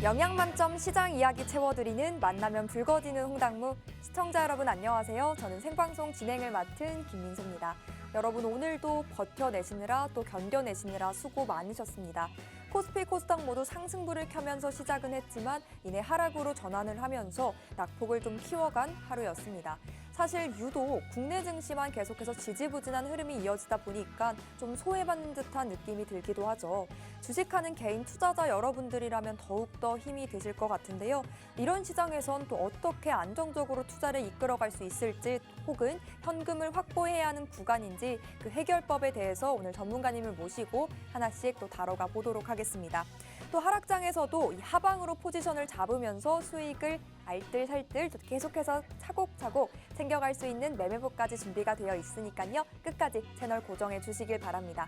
영양 만점 시장 이야기 채워드리는 만나면 붉어지는 홍당무. 시청자 여러분 안녕하세요. 저는 생방송 진행을 맡은 김민소입니다. 여러분 오늘도 버텨내시느라 또 견뎌내시느라 수고 많으셨습니다. 코스피 코스닥 모두 상승불을 켜면서 시작은 했지만 이내 하락으로 전환을 하면서 낙폭을 좀 키워간 하루였습니다. 사실 유독 국내 증시만 계속해서 지지부진한 흐름이 이어지다 보니까 좀 소외받는 듯한 느낌이 들기도 하죠. 주식하는 개인 투자자 여러분들이라면 더욱더 힘이 드실 것 같은데요. 이런 시장에선 또 어떻게 안정적으로 투자를 이끌어갈 수 있을지 혹은 현금을 확보해야 하는 구간인지 그 해결법에 대해서 오늘 전문가님을 모시고 하나씩 또 다뤄가 보도록 하겠습니다. 또 하락장에서도 이 하방으로 포지션을 잡으면서 수익을 알뜰살뜰 계속해서 차곡차곡 챙겨갈 수 있는 매매법까지 준비가 되어 있으니까요. 끝까지 채널 고정해 주시길 바랍니다.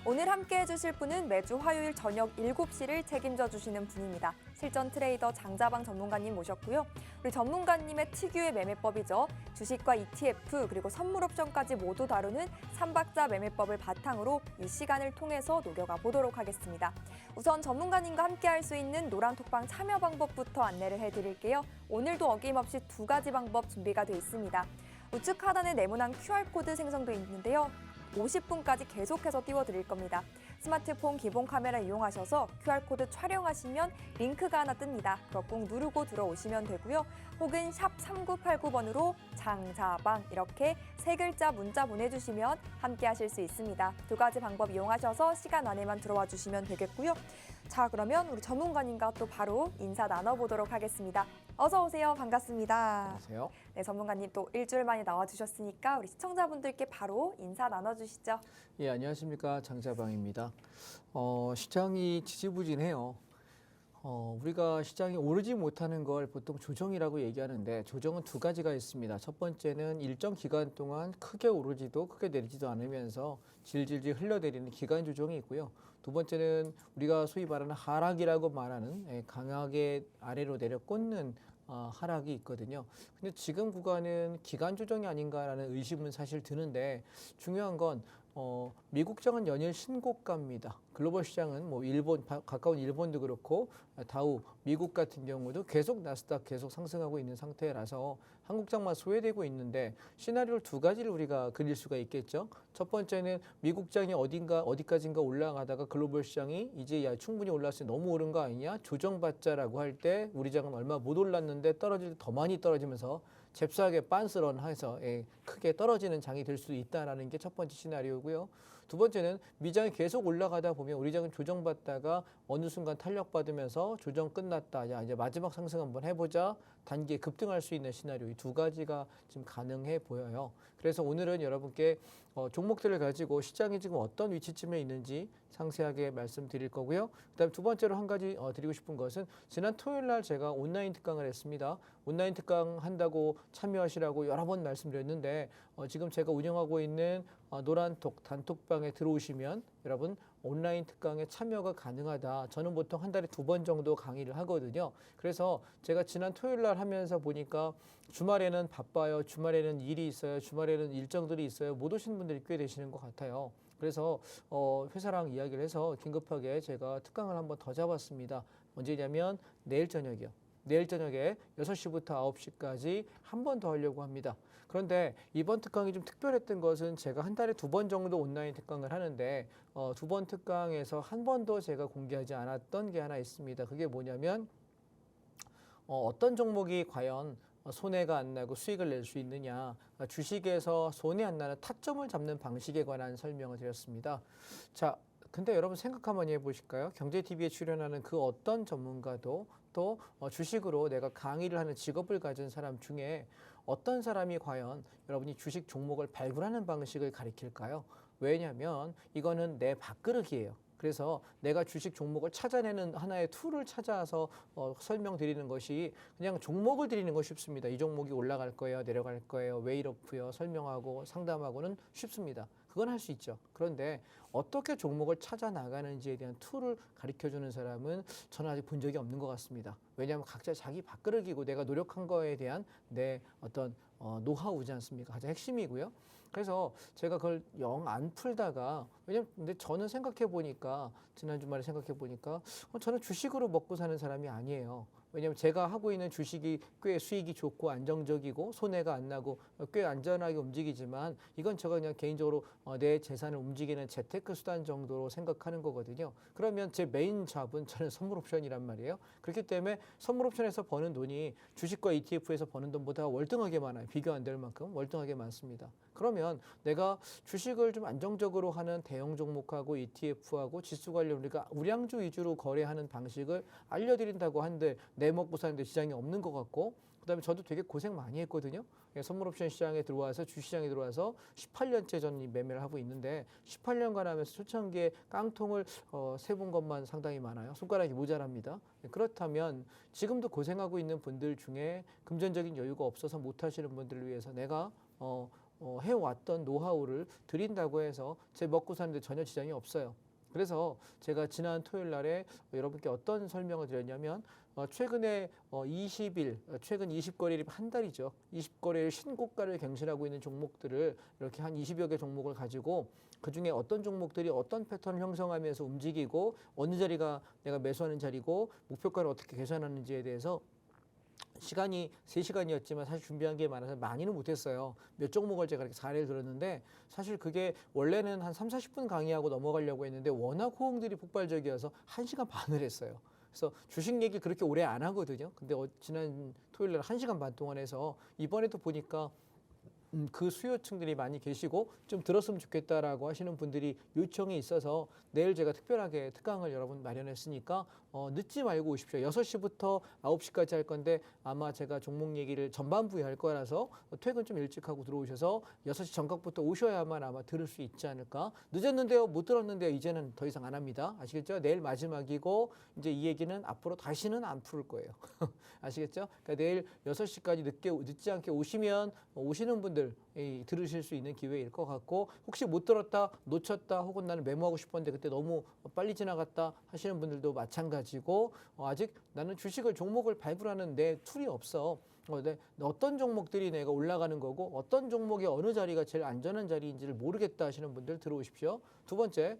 오늘 함께해 주실 분은 매주 화요일 저녁 7시를 책임져 주시는 분입니다. 실전 트레이더 장자방 전문가님 모셨고요. 우리 전문가님의 특유의 매매법이죠. 주식과 ETF 그리고 선물 옵션까지 모두 다루는 3박자 매매법을 바탕으로 이 시간을 통해서 녹여가 보도록 하겠습니다. 우선 전문가님과 함께할 수 있는 노란톡방 참여 방법부터 안내를 해드릴게요. 오늘도 어김없이 2가지 방법 준비가 돼 있습니다. 우측 하단에 네모난 QR코드 생성돼 있는데요. 50분까지 계속해서 띄워드릴 겁니다. 스마트폰 기본 카메라 이용하셔서 QR코드 촬영하시면 링크가 하나 뜹니다. 그거 꼭 누르고 들어오시면 되고요. 혹은 샵 3989번으로 장자방 이렇게 3글자 문자 보내주시면 함께 하실 수 있습니다. 2가지 방법 이용하셔서 시간 안에만 들어와 주시면 되겠고요. 자, 그러면 우리 전문가님과 또 바로 인사 나눠보도록 하겠습니다. 어서 오세요. 반갑습니다. 안녕하세요. 네, 전문가님 또 일주일 만에 나와주셨으니까 우리 시청자분들께 바로 인사 나눠주시죠. 예, 안녕하십니까. 장자방입니다. 시장이 지지부진해요. 우리가 시장이 오르지 못하는 걸 보통 조정이라고 얘기하는데 조정은 2가지가 있습니다. 첫 번째는 일정 기간 동안 크게 오르지도 크게 내리지도 않으면서 질질질 흘러내리는 기간 조정이 있고요. 2번째는 우리가 소위 말하는 하락이라고 말하는 강하게 아래로 내려 꽂는 하락이 있거든요. 근데 지금 구간은 기간 조정이 아닌가라는 의심은 사실 드는데 중요한 건 미국장은 연일 신고가입니다. 글로벌 시장은 뭐 일본 가까운 일본도 그렇고 다우 미국 같은 경우도 계속 나스닥 계속 상승하고 있는 상태라서 한국장만 소외되고 있는데 시나리오를 2가지를 우리가 그릴 수가 있겠죠. 첫 번째는 미국장이 어디까지인가 올라가다가 글로벌 시장이 이제 야 충분히 올랐으니 너무 오른 거 아니냐 조정받자라고 할 때 우리 장은 얼마 못 올랐는데 떨어질 때 더 많이 떨어지면서 잽싸게 빤스런해서 크게 떨어지는 장이 될 수 있다라는 게 첫 번째 시나리오고요. 2번째는 미장이 계속 올라가다 보면 우리 장은 조정받다가 어느 순간 탄력받으면서 조정 끝났다. 야, 이제 마지막 상승 한번 해보자. 단기에 급등할 수 있는 시나리오 이 2가지가 지금 가능해 보여요. 그래서 오늘은 여러분께 종목들을 가지고 시장이 지금 어떤 위치쯤에 있는지 상세하게 말씀드릴 거고요. 그다음에 2번째로 한 가지 드리고 싶은 것은 지난 토요일 날 제가 온라인 특강을 했습니다. 온라인 특강 한다고 참여하시라고 여러 번 말씀드렸는데 지금 제가 운영하고 있는 노란톡 단톡방에 들어오시면 여러분 온라인 특강에 참여가 가능하다. 저는 보통 한 달에 2번 정도 강의를 하거든요. 그래서 제가 지난 토요일 날 하면서 보니까 주말에는 바빠요. 주말에는 일이 있어요. 주말에는 일정들이 있어요. 못 오시는 분들이 꽤 되시는 것 같아요. 그래서 회사랑 이야기를 해서 긴급하게 제가 특강을 한번 더 잡았습니다. 언제냐면 내일 저녁이요. 내일 저녁에 6시부터 9시까지 한 번 더 하려고 합니다. 그런데 이번 특강이 좀 특별했던 것은 제가 한 달에 2번 정도 온라인 특강을 하는데 2번 특강에서 한 번도 제가 공개하지 않았던 게 하나 있습니다. 그게 뭐냐면 어떤 종목이 과연 손해가 안 나고 수익을 낼 수 있느냐, 주식에서 손해 안 나는 타점을 잡는 방식에 관한 설명을 드렸습니다. 자, 근데 여러분 생각 한번 해보실까요? 경제TV에 출연하는 그 어떤 전문가도 또 주식으로 내가 강의를 하는 직업을 가진 사람 중에 어떤 사람이 과연 여러분이 주식 종목을 발굴하는 방식을 가리킬까요? 왜냐하면 이거는 내 밥그릇이에요. 그래서 내가 주식 종목을 찾아내는 하나의 툴을 찾아서 설명드리는 것이 그냥 종목을 드리는 건 쉽습니다. 이 종목이 올라갈 거예요, 내려갈 거예요, 왜 이렇고요 설명하고 상담하고는 쉽습니다. 그건 할 수 있죠. 그런데 어떻게 종목을 찾아 나가는지에 대한 툴을 가르쳐주는 사람은 저는 아직 본 적이 없는 것 같습니다. 왜냐하면 각자 자기 밥그릇이고 내가 노력한 거에 대한 내 어떤 노하우지 않습니까? 가장 핵심이고요. 그래서 제가 그걸 영 안 풀다가 왜냐면 근데 저는 생각해 보니까 지난 주말에 생각해 보니까 저는 주식으로 먹고 사는 사람이 아니에요. 왜냐하면 제가 하고 있는 주식이 꽤 수익이 좋고 안정적이고 손해가 안 나고 꽤 안전하게 움직이지만 이건 제가 그냥 개인적으로 내 재산을 움직이는 재테크 수단 정도로 생각하는 거거든요. 그러면 제 메인 잡은 저는 선물 옵션이란 말이에요. 그렇기 때문에 선물 옵션에서 버는 돈이 주식과 ETF에서 버는 돈보다 월등하게 많아요. 비교 안 될 만큼 월등하게 많습니다. 그러면 내가 주식을 좀 안정적으로 하는 대형 종목하고 ETF하고 지수 관련 우리가 우량주 위주로 거래하는 방식을 알려드린다고 하는데 내 먹고 사는데 지장이 없는 것 같고 그다음에 저도 되게 고생 많이 했거든요. 선물 옵션 시장에 들어와서 주시장에 들어와서 18년째 저는 이 매매를 하고 있는데 18년간 하면서 수천 개의 깡통을 세본 것만 상당히 많아요. 손가락이 모자랍니다. 그렇다면 지금도 고생하고 있는 분들 중에 금전적인 여유가 없어서 못 하시는 분들을 위해서 내가 해왔던 노하우를 드린다고 해서 제 먹고 사는데 전혀 지장이 없어요. 그래서 제가 지난 토요일 날에 여러분께 어떤 설명을 드렸냐면 최근에 20일, 최근 20거래일 한 달이죠. 20거래일 신고가를 갱신하고 있는 종목들을 이렇게 한 20여 개 종목을 가지고 그중에 어떤 종목들이 어떤 패턴을 형성하면서 움직이고 어느 자리가 내가 매수하는 자리고 목표가를 어떻게 계산하는지에 대해서 시간이 3시간이었지만 사실 준비한 게 많아서 많이는 못했어요. 몇 종목을 제가 이렇게 사례를 들었는데 사실 그게 원래는 한 3, 40분 강의하고 넘어가려고 했는데 워낙 호응들이 폭발적이어서 1시간 반을 했어요. 그래서 주식 얘기 그렇게 오래 안 하거든요. 근데 지난 토요일 날 1시간 반 동안 해서 이번에도 보니까 그 수요층들이 많이 계시고 좀 들었으면 좋겠다라고 하시는 분들이 요청이 있어서 내일 제가 특별하게 특강을 여러분 마련했으니까 늦지 말고 오십시오. 6시부터 9시까지 할 건데 아마 제가 종목 얘기를 전반부에 할 거라서 퇴근 좀 일찍 하고 들어오셔서 6시 전각부터 오셔야만 아마 들을 수 있지 않을까. 늦었는데요, 못 들었는데요, 이제는 더 이상 안 합니다. 아시겠죠? 내일 마지막이고 이제 이 얘기는 앞으로 다시는 안 풀 거예요. 아시겠죠? 그러니까 내일 6시까지 늦지 않게 오시면 오시는 분들 들으실 수 있는 기회일 것 같고 혹시 못 들었다 놓쳤다 혹은 나는 메모하고 싶었는데 그때 너무 빨리 지나갔다 하시는 분들도 마찬가지고 아직 나는 주식을 종목을 발굴하는 내 툴이 없어. 어떤 종목들이 내가 올라가는 거고 어떤 종목의 어느 자리가 제일 안전한 자리인지를 모르겠다 하시는 분들 들어오십시오. 두 번째,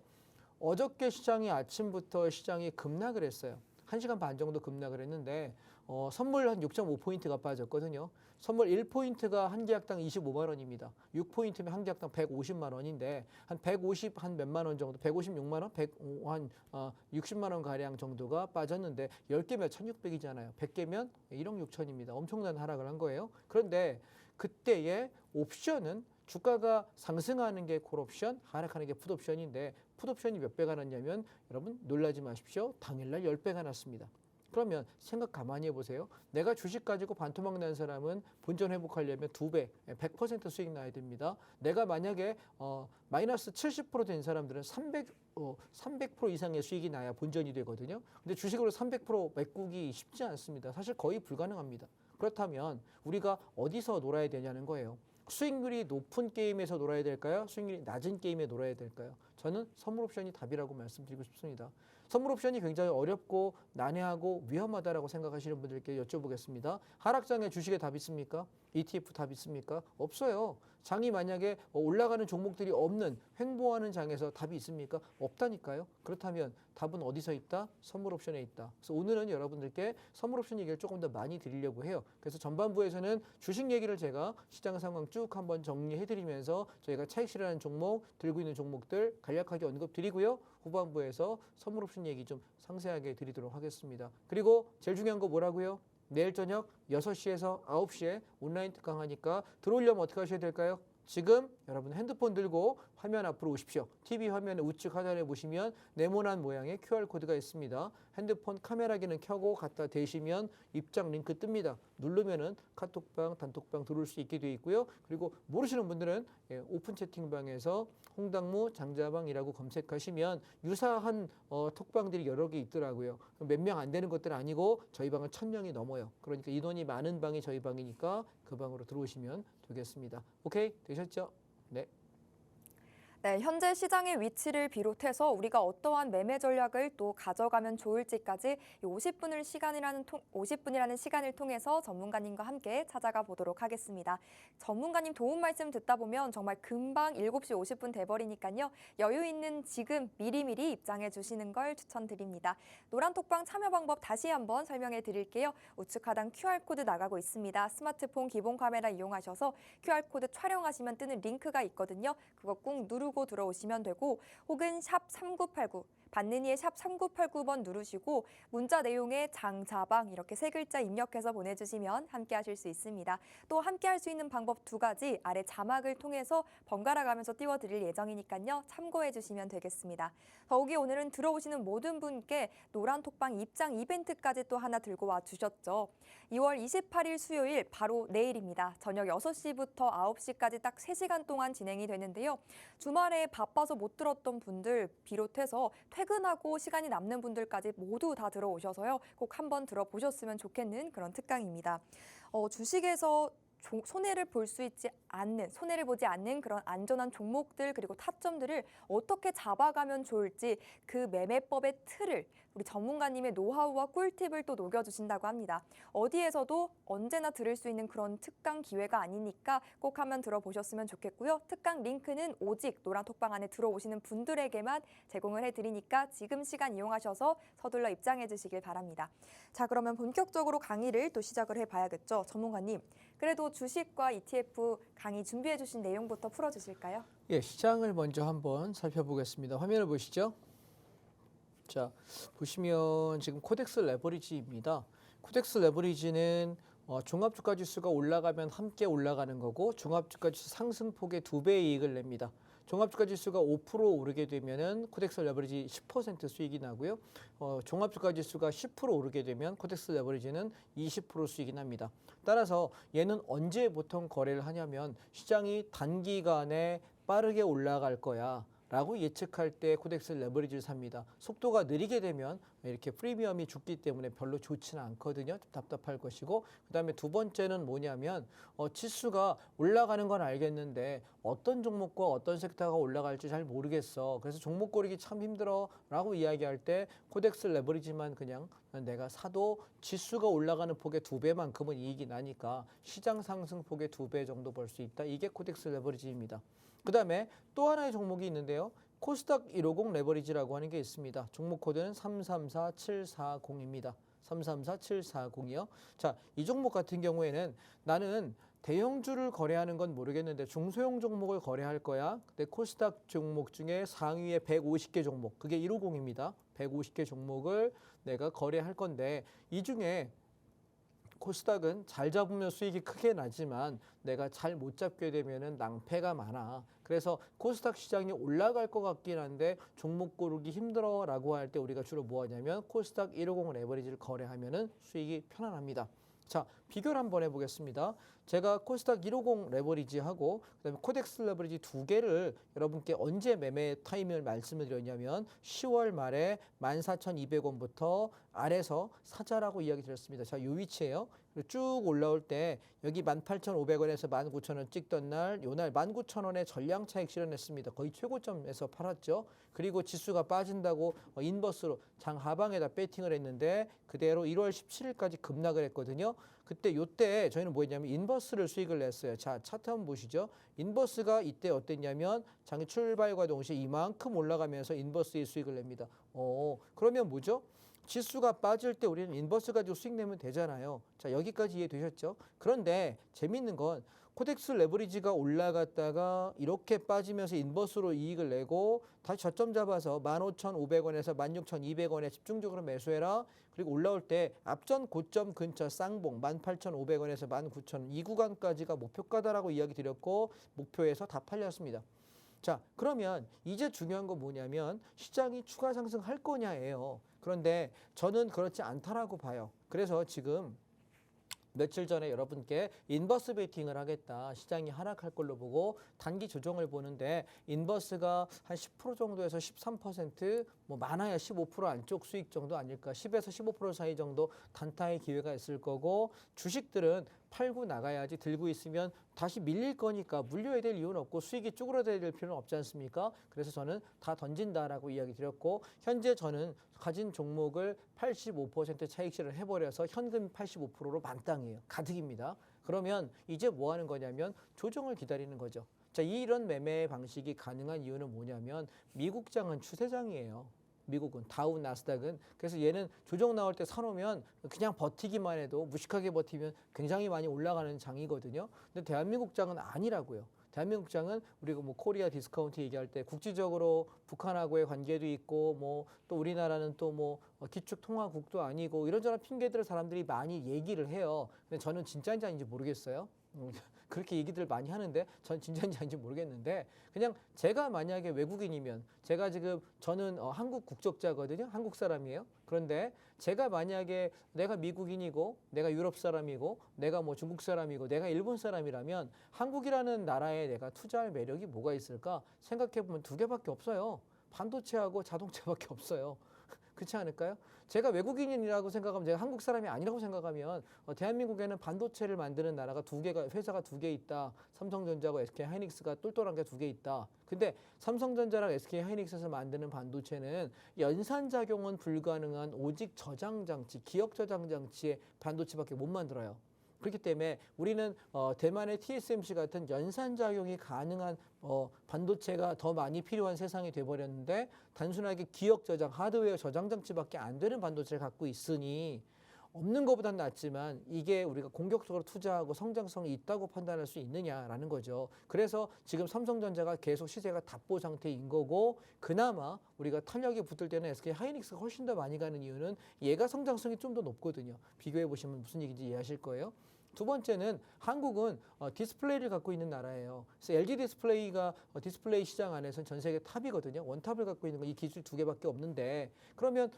어저께 시장이 아침부터 시장이 급락을 했어요. 1시간 반 정도 급락을 했는데 선물 한 6.5포인트가 빠졌거든요. 선물 1포인트가 한 계약당 25만 원입니다. 6포인트면 한 계약당 150만 원인데 한 150 한 몇만 원 정도, 156만 원, 60만 원 가량 정도가 빠졌는데 10개면 1,600이잖아요. 100개면 1억 6천입니다. 엄청난 하락을 한 거예요. 그런데 그때의 옵션은 주가가 상승하는 게 콜옵션, 하락하는 게 풋옵션인데 풋옵션이 몇 배가 났냐면 여러분 놀라지 마십시오. 당일날 10배가 났습니다. 그러면 생각 가만히 해보세요. 내가 주식 가지고 반토막 난 사람은 본전 회복하려면 2배, 100% 수익 나야 됩니다. 내가 만약에 마이너스 70%된 사람들은 300% 이상의 수익이 나야 본전이 되거든요. 근데 주식으로 300% 메꾸기 쉽지 않습니다. 사실 거의 불가능합니다. 그렇다면 우리가 어디서 놀아야 되냐는 거예요. 수익률이 높은 게임에서 놀아야 될까요? 수익률이 낮은 게임에 놀아야 될까요? 저는 선물 옵션이 답이라고 말씀드리고 싶습니다. 선물 옵션이 굉장히 어렵고 난해하고 위험하다라고 생각하시는 분들께 여쭤보겠습니다. 하락장에 주식에 답 있습니까? ETF 답 있습니까? 없어요. 장이 만약에 올라가는 종목들이 없는 횡보하는 장에서 답이 있습니까? 없다니까요. 그렇다면 답은 어디서 있다? 선물 옵션에 있다. 그래서 오늘은 여러분들께 선물 옵션 얘기를 조금 더 많이 드리려고 해요. 그래서 전반부에서는 주식 얘기를 제가 시장 상황 쭉 한번 정리해드리면서 저희가 차익 실현하는 종목, 들고 있는 종목들 간략하게 언급드리고요. 후반부에서 선물 옵션 얘기 좀 상세하게 드리도록 하겠습니다. 그리고 제일 중요한 거 뭐라고요? 내일 저녁 6시에서 9시에 온라인 특강하니까 들어오려면 어떻게 하셔야 될까요? 지금 여러분 핸드폰 들고 화면 앞으로 오십시오. TV 화면의 우측 하단에 보시면 네모난 모양의 QR코드가 있습니다. 핸드폰 카메라기는 켜고 갖다 대시면 입장 링크 뜹니다. 누르면은 카톡방, 단톡방 들어올 수 있게 되어 있고요. 그리고 모르시는 분들은 오픈 채팅방에서 홍당무 장자방이라고 검색하시면 유사한 톡방들이 여러 개 있더라고요. 몇 명 안 되는 것들 아니고 저희 방은 1,000명이 넘어요. 그러니까 인원이 많은 방이 저희 방이니까 그 방으로 들어오시면 되겠습니다. 오케이? 되셨죠? 네. 네, 현재 시장의 위치를 비롯해서 우리가 어떠한 매매 전략을 또 가져가면 좋을지까지 이 50분이라는 시간을 통해서 전문가님과 함께 찾아가 보도록 하겠습니다. 전문가님 도움 말씀 듣다 보면 정말 금방 7시 50분 돼버리니까요. 여유 있는 지금 미리미리 입장해 주시는 걸 추천드립니다. 노란톡방 참여 방법 다시 한번 설명해 드릴게요. 우측 하단 QR코드 나가고 있습니다. 스마트폰 기본 카메라 이용하셔서 QR코드 촬영하시면 뜨는 링크가 있거든요. 그거 꾹 누르고 들어오시면 되고 혹은 샵 3989 받는 이의 샵 3989번 누르시고 문자 내용에 장자방 이렇게 세 글자 입력해서 보내주시면 함께 하실 수 있습니다. 또 함께 할 수 있는 방법 두 가지 아래 자막을 통해서 번갈아 가면서 띄워드릴 예정이니까요. 참고해 주시면 되겠습니다. 더욱이 오늘은 들어오시는 모든 분께 노란톡방 입장 이벤트까지 또 하나 들고 와 주셨죠. 2월 28일 수요일 바로 내일입니다. 저녁 6시부터 9시까지 딱 3시간 동안 진행이 되는데요. 주말에 바빠서 못 들었던 분들 비롯해서 퇴근하고 시간이 남는 분들까지 모두 다 들어오셔서요. 꼭 한번 들어보셨으면 좋겠는 그런 특강입니다. 주식에서 손해를 보지 않는 그런 안전한 종목들 그리고 타점들을 어떻게 잡아가면 좋을지 그 매매법의 틀을 우리 전문가님의 노하우와 꿀팁을 또 녹여주신다고 합니다. 어디에서도 언제나 들을 수 있는 그런 특강 기회가 아니니까 꼭 한번 들어보셨으면 좋겠고요. 특강 링크는 오직 노란톡방 안에 들어오시는 분들에게만 제공을 해드리니까 지금 시간 이용하셔서 서둘러 입장해 주시길 바랍니다. 자, 그러면 본격적으로 강의를 또 시작을 해봐야겠죠. 전문가님, 그래도 주식과 ETF 강의 준비해 주신 내용부터 풀어주실까요? 예, 시장을 먼저 한번 살펴보겠습니다. 화면을 보시죠. 자, 보시면 지금 코덱스 레버리지입니다. 코덱스 레버리지는 종합주가 지수가 올라가면 함께 올라가는 거고 종합주가 지수 상승폭의 2배의 이익을 냅니다. 종합주가 지수가 5% 오르게 되면은 코덱스 레버리지 10% 수익이 나고요. 종합주가 지수가 10% 오르게 되면 코덱스 레버리지는 20% 수익이 납니다. 따라서 얘는 언제 보통 거래를 하냐면 시장이 단기간에 빠르게 올라갈 거야 라고 예측할 때 코덱스 레버리지를 삽니다. 속도가 느리게 되면 이렇게 프리미엄이 죽기 때문에 별로 좋지는 않거든요. 좀 답답할 것이고, 그 다음에 두 번째는 뭐냐면 지수가 올라가는 건 알겠는데 어떤 종목과 어떤 섹터가 올라갈지 잘 모르겠어. 그래서 종목 고르기 참 힘들어 라고 이야기할 때 코덱스 레버리지만 그냥 내가 사도 지수가 올라가는 폭의 2배만큼은 이익이 나니까 시장 상승 폭의 2배 정도 벌 수 있다. 이게 코덱스 레버리지입니다. 그 다음에 또 하나의 종목이 있는데요. 코스닥 150 레버리지라고 하는 게 있습니다. 종목 코드는 334740입니다. 334740이요. 자, 이 종목 같은 경우에는 나는 대형주를 거래하는 건 모르겠는데 중소형 종목을 거래할 거야. 근데 코스닥 종목 중에 상위에 150개 종목, 그게 150입니다. 150개 종목을 내가 거래할 건데 이 중에 코스닥은 잘 잡으면 수익이 크게 나지만 내가 잘 못 잡게 되면은 낭패가 많아. 그래서 코스닥 시장이 올라갈 것 같긴 한데 종목 고르기 힘들어라고 할 때 우리가 주로 뭐 하냐면 코스닥 150 레버리지를 거래하면은 수익이 편안합니다. 자, 비교를 한번 해보겠습니다. 제가 코스닥 150 레버리지하고 그다음에 코덱스 레버리지 두 개를 여러분께 언제 매매 타이밍을 말씀을 드렸냐면 10월 말에 14,200원부터 아래서 사자라고 이야기 드렸습니다. 자, 이 위치예요. 쭉 올라올 때 여기 18,500원에서 19,000원 찍던 날, 요날 19,000원에 전량 차익 실현했습니다. 거의 최고점에서 팔았죠. 그리고 지수가 빠진다고 인버스로 장 하방에다 배팅을 했는데 그대로 1월 17일까지 급락을 했거든요. 그때 요때 저희는 뭐 했냐면 인버스를 수익을 냈어요. 자, 차트 한번 보시죠. 인버스가 이때 어땠냐면 장이 출발과 동시에 이만큼 올라가면서 인버스의 수익을 냅니다. 그러면 뭐죠? 지수가 빠질 때 우리는 인버스 가지고 수익 내면 되잖아요. 자, 여기까지 이해되셨죠? 그런데 재밌는 건 코덱스 레버리지가 올라갔다가 이렇게 빠지면서 인버스로 이익을 내고 다시 저점 잡아서 15,500원에서 16,200원에 집중적으로 매수해라. 그리고 올라올 때 앞전 고점 근처 쌍봉 18,500원에서 19,000원 이 구간까지가 목표가다라고 이야기 드렸고 목표에서 다 팔렸습니다. 자, 그러면 이제 중요한 건 뭐냐면 시장이 추가 상승할 거냐예요. 그런데 저는 그렇지 않다라고 봐요. 그래서 지금 며칠 전에 여러분께 인버스 베이팅을 하겠다. 시장이 하락할 걸로 보고 단기 조정을 보는데 인버스가 한 10% 정도에서 13%, 뭐 많아야 15% 안쪽 수익 정도 아닐까. 10에서 15% 사이 정도 단타의 기회가 있을 거고 주식들은 팔고 나가야지 들고 있으면 다시 밀릴 거니까 물려야 될 이유는 없고 수익이 쭈그러들 필요는 없지 않습니까? 그래서 저는 다 던진다라고 이야기 드렸고 현재 저는 가진 종목을 85% 차익실을 해버려서 현금 85%로 만땅이에요. 가득입니다. 그러면 이제 뭐 하는 거냐면 조정을 기다리는 거죠. 자, 이런 매매 방식이 가능한 이유는 뭐냐면 미국장은 추세장이에요. 미국은 다우 나스닥은 그래서 얘는 조정 나올 때 사놓으면 그냥 버티기만 해도 무식하게 버티면 굉장히 많이 올라가는 장이거든요. 근데 대한민국 장은 아니라고요. 대한민국 장은 우리가 뭐 코리아 디스카운트 얘기할 때 국지적으로 북한하고의 관계도 있고 뭐 또 우리나라는 또 뭐 기축 통화국도 아니고 이런저런 핑계들을 사람들이 많이 얘기를 해요. 근데 저는 진짜인지 아닌지 모르겠어요. 그렇게 얘기들 많이 하는데 전 진짜인지 아닌지 모르겠는데 그냥 제가 만약에 외국인이면 제가 지금 저는 한국 국적자거든요. 한국 사람이에요. 그런데 제가 만약에 내가 미국인이고 내가 유럽 사람이고 내가 뭐 중국 사람이고 내가 일본 사람이라면 한국이라는 나라에 내가 투자할 매력이 뭐가 있을까 생각해보면 두 개밖에 없어요. 반도체하고 자동차밖에 없어요. 그렇지 않을까요? 제가 외국인이라고 생각하면 제가 한국 사람이 아니라고 생각하면 대한민국에는 반도체를 만드는 나라가 회사가 두 개 있다. 삼성전자하고 SK하이닉스가 똘똘한 게 두 개 있다. 근데 삼성전자랑 SK하이닉스에서 만드는 반도체는 연산작용은 불가능한 오직 저장장치, 기억 저장장치의 반도체밖에 못 만들어요. 그렇기 때문에 우리는 대만의 TSMC 같은 연산작용이 가능한 반도체가 더 많이 필요한 세상이 돼버렸는데 단순하게 기억 저장, 하드웨어 저장 장치밖에 안 되는 반도체를 갖고 있으니 없는 것보단 낫지만 이게 우리가 공격적으로 투자하고 성장성이 있다고 판단할 수 있느냐라는 거죠. 그래서 지금 삼성전자가 계속 시세가 답보 상태인 거고 그나마 우리가 탄력이 붙을 때는 SK하이닉스가 훨씬 더 많이 가는 이유는 얘가 성장성이 좀 더 높거든요. 비교해 보시면 무슨 얘기인지 이해하실 거예요. 두 번째는 한국은 디스플레이를 갖고 있는 나라예요. 그래서 LG 디스플레이가 디스플레이 시장 안에서는 전 세계 탑이거든요. 원탑을 갖고 있는 거 이 기술 두 개밖에 없는데 그러면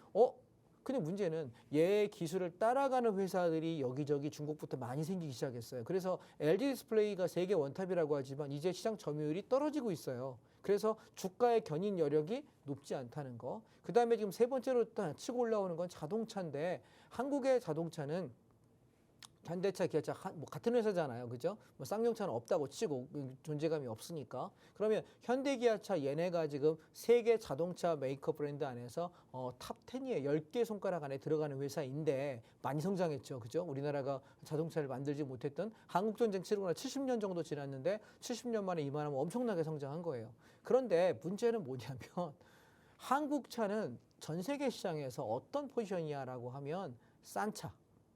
근데 문제는 얘 기술을 따라가는 회사들이 여기저기 중국부터 많이 생기기 시작했어요. 그래서 LG 디스플레이가 세계 원탑이라고 하지만 이제 시장 점유율이 떨어지고 있어요. 그래서 주가의 견인 여력이 높지 않다는 거. 그 다음에 지금 세 번째로 치고 올라오는 건 자동차인데 한국의 자동차는 현대차, 기아차 뭐 같은 회사잖아요, 그죠? 뭐 쌍용차는 없다고 치고 존재감이 없으니까. 그러면 현대기아차 얘네가 지금 세계 자동차 메이커 브랜드 안에서 탑 10위에 10개 손가락 안에 들어가는 회사인데 많이 성장했죠, 그죠? 우리나라가 자동차를 만들지 못했던 한국전쟁 치르고 나 70년 정도 지났는데 70년 만에 이만하면 엄청나게 성장한 거예요. 그런데 문제는 뭐냐면 한국 차는 전 세계 시장에서 어떤 포지션이냐라고 하면 싼 차.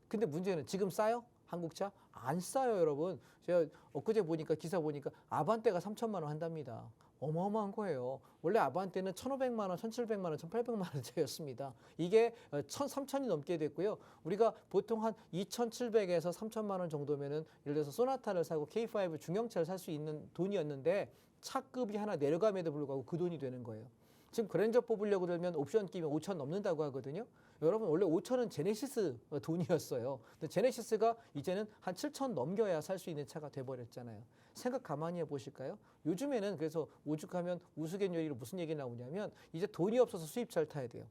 근데 문제는 지금 싸요? 한국차? 안 싸요, 여러분. 제가 엊그제 보니까 기사 보니까 아반떼가 3천만 원 한답니다. 어마어마한 거예요. 원래 아반떼는 1,500만 원, 1,700만 원, 1,800만 원짜리였습니다. 이게 3,000이 넘게 됐고요. 우리가 보통 한 2,700에서 3,000만 원 정도면은 예를 들어서 소나타를 사고 K5 중형차를 살 수 있는 돈이었는데 차급이 하나 내려감에도 불구하고 그 돈이 되는 거예요. 지금 그랜저 뽑으려고 들면 옵션 끼면 5천 넘는다고 하거든요. 여러분 원래 5천은 제네시스 돈이었어요. 근데 제네시스가 이제는 한 7천 넘겨야 살 수 있는 차가 돼버렸잖아요. 생각 가만히 해보실까요? 요즘에는 그래서 오죽하면 우스갯소리로 무슨 얘기 나오냐면 이제 돈이 없어서 수입차를 타야 돼요.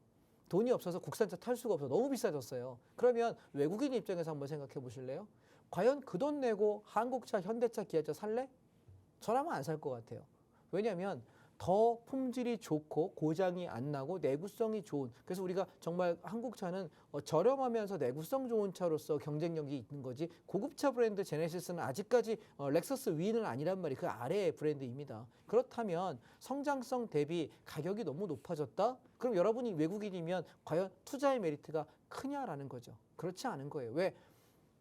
돈이 없어서 국산차 탈 수가 없어. 너무 비싸졌어요. 그러면 외국인 입장에서 한번 생각해 보실래요? 과연 그 돈 내고 한국차, 현대차, 기아차 살래? 저라면 안 살 것 같아요. 왜냐하면 더 품질이 좋고 고장이 안 나고 내구성이 좋은 그래서 우리가 정말 한국차는 저렴하면서 내구성 좋은 차로서 경쟁력이 있는 거지 고급차 브랜드 제네시스는 아직까지 렉서스 위는 아니란 말이 그 아래의 브랜드입니다. 그렇다면 성장성 대비 가격이 너무 높아졌다? 그럼 여러분이 외국인이면 과연 투자의 메리트가 크냐라는 거죠. 그렇지 않은 거예요. 왜?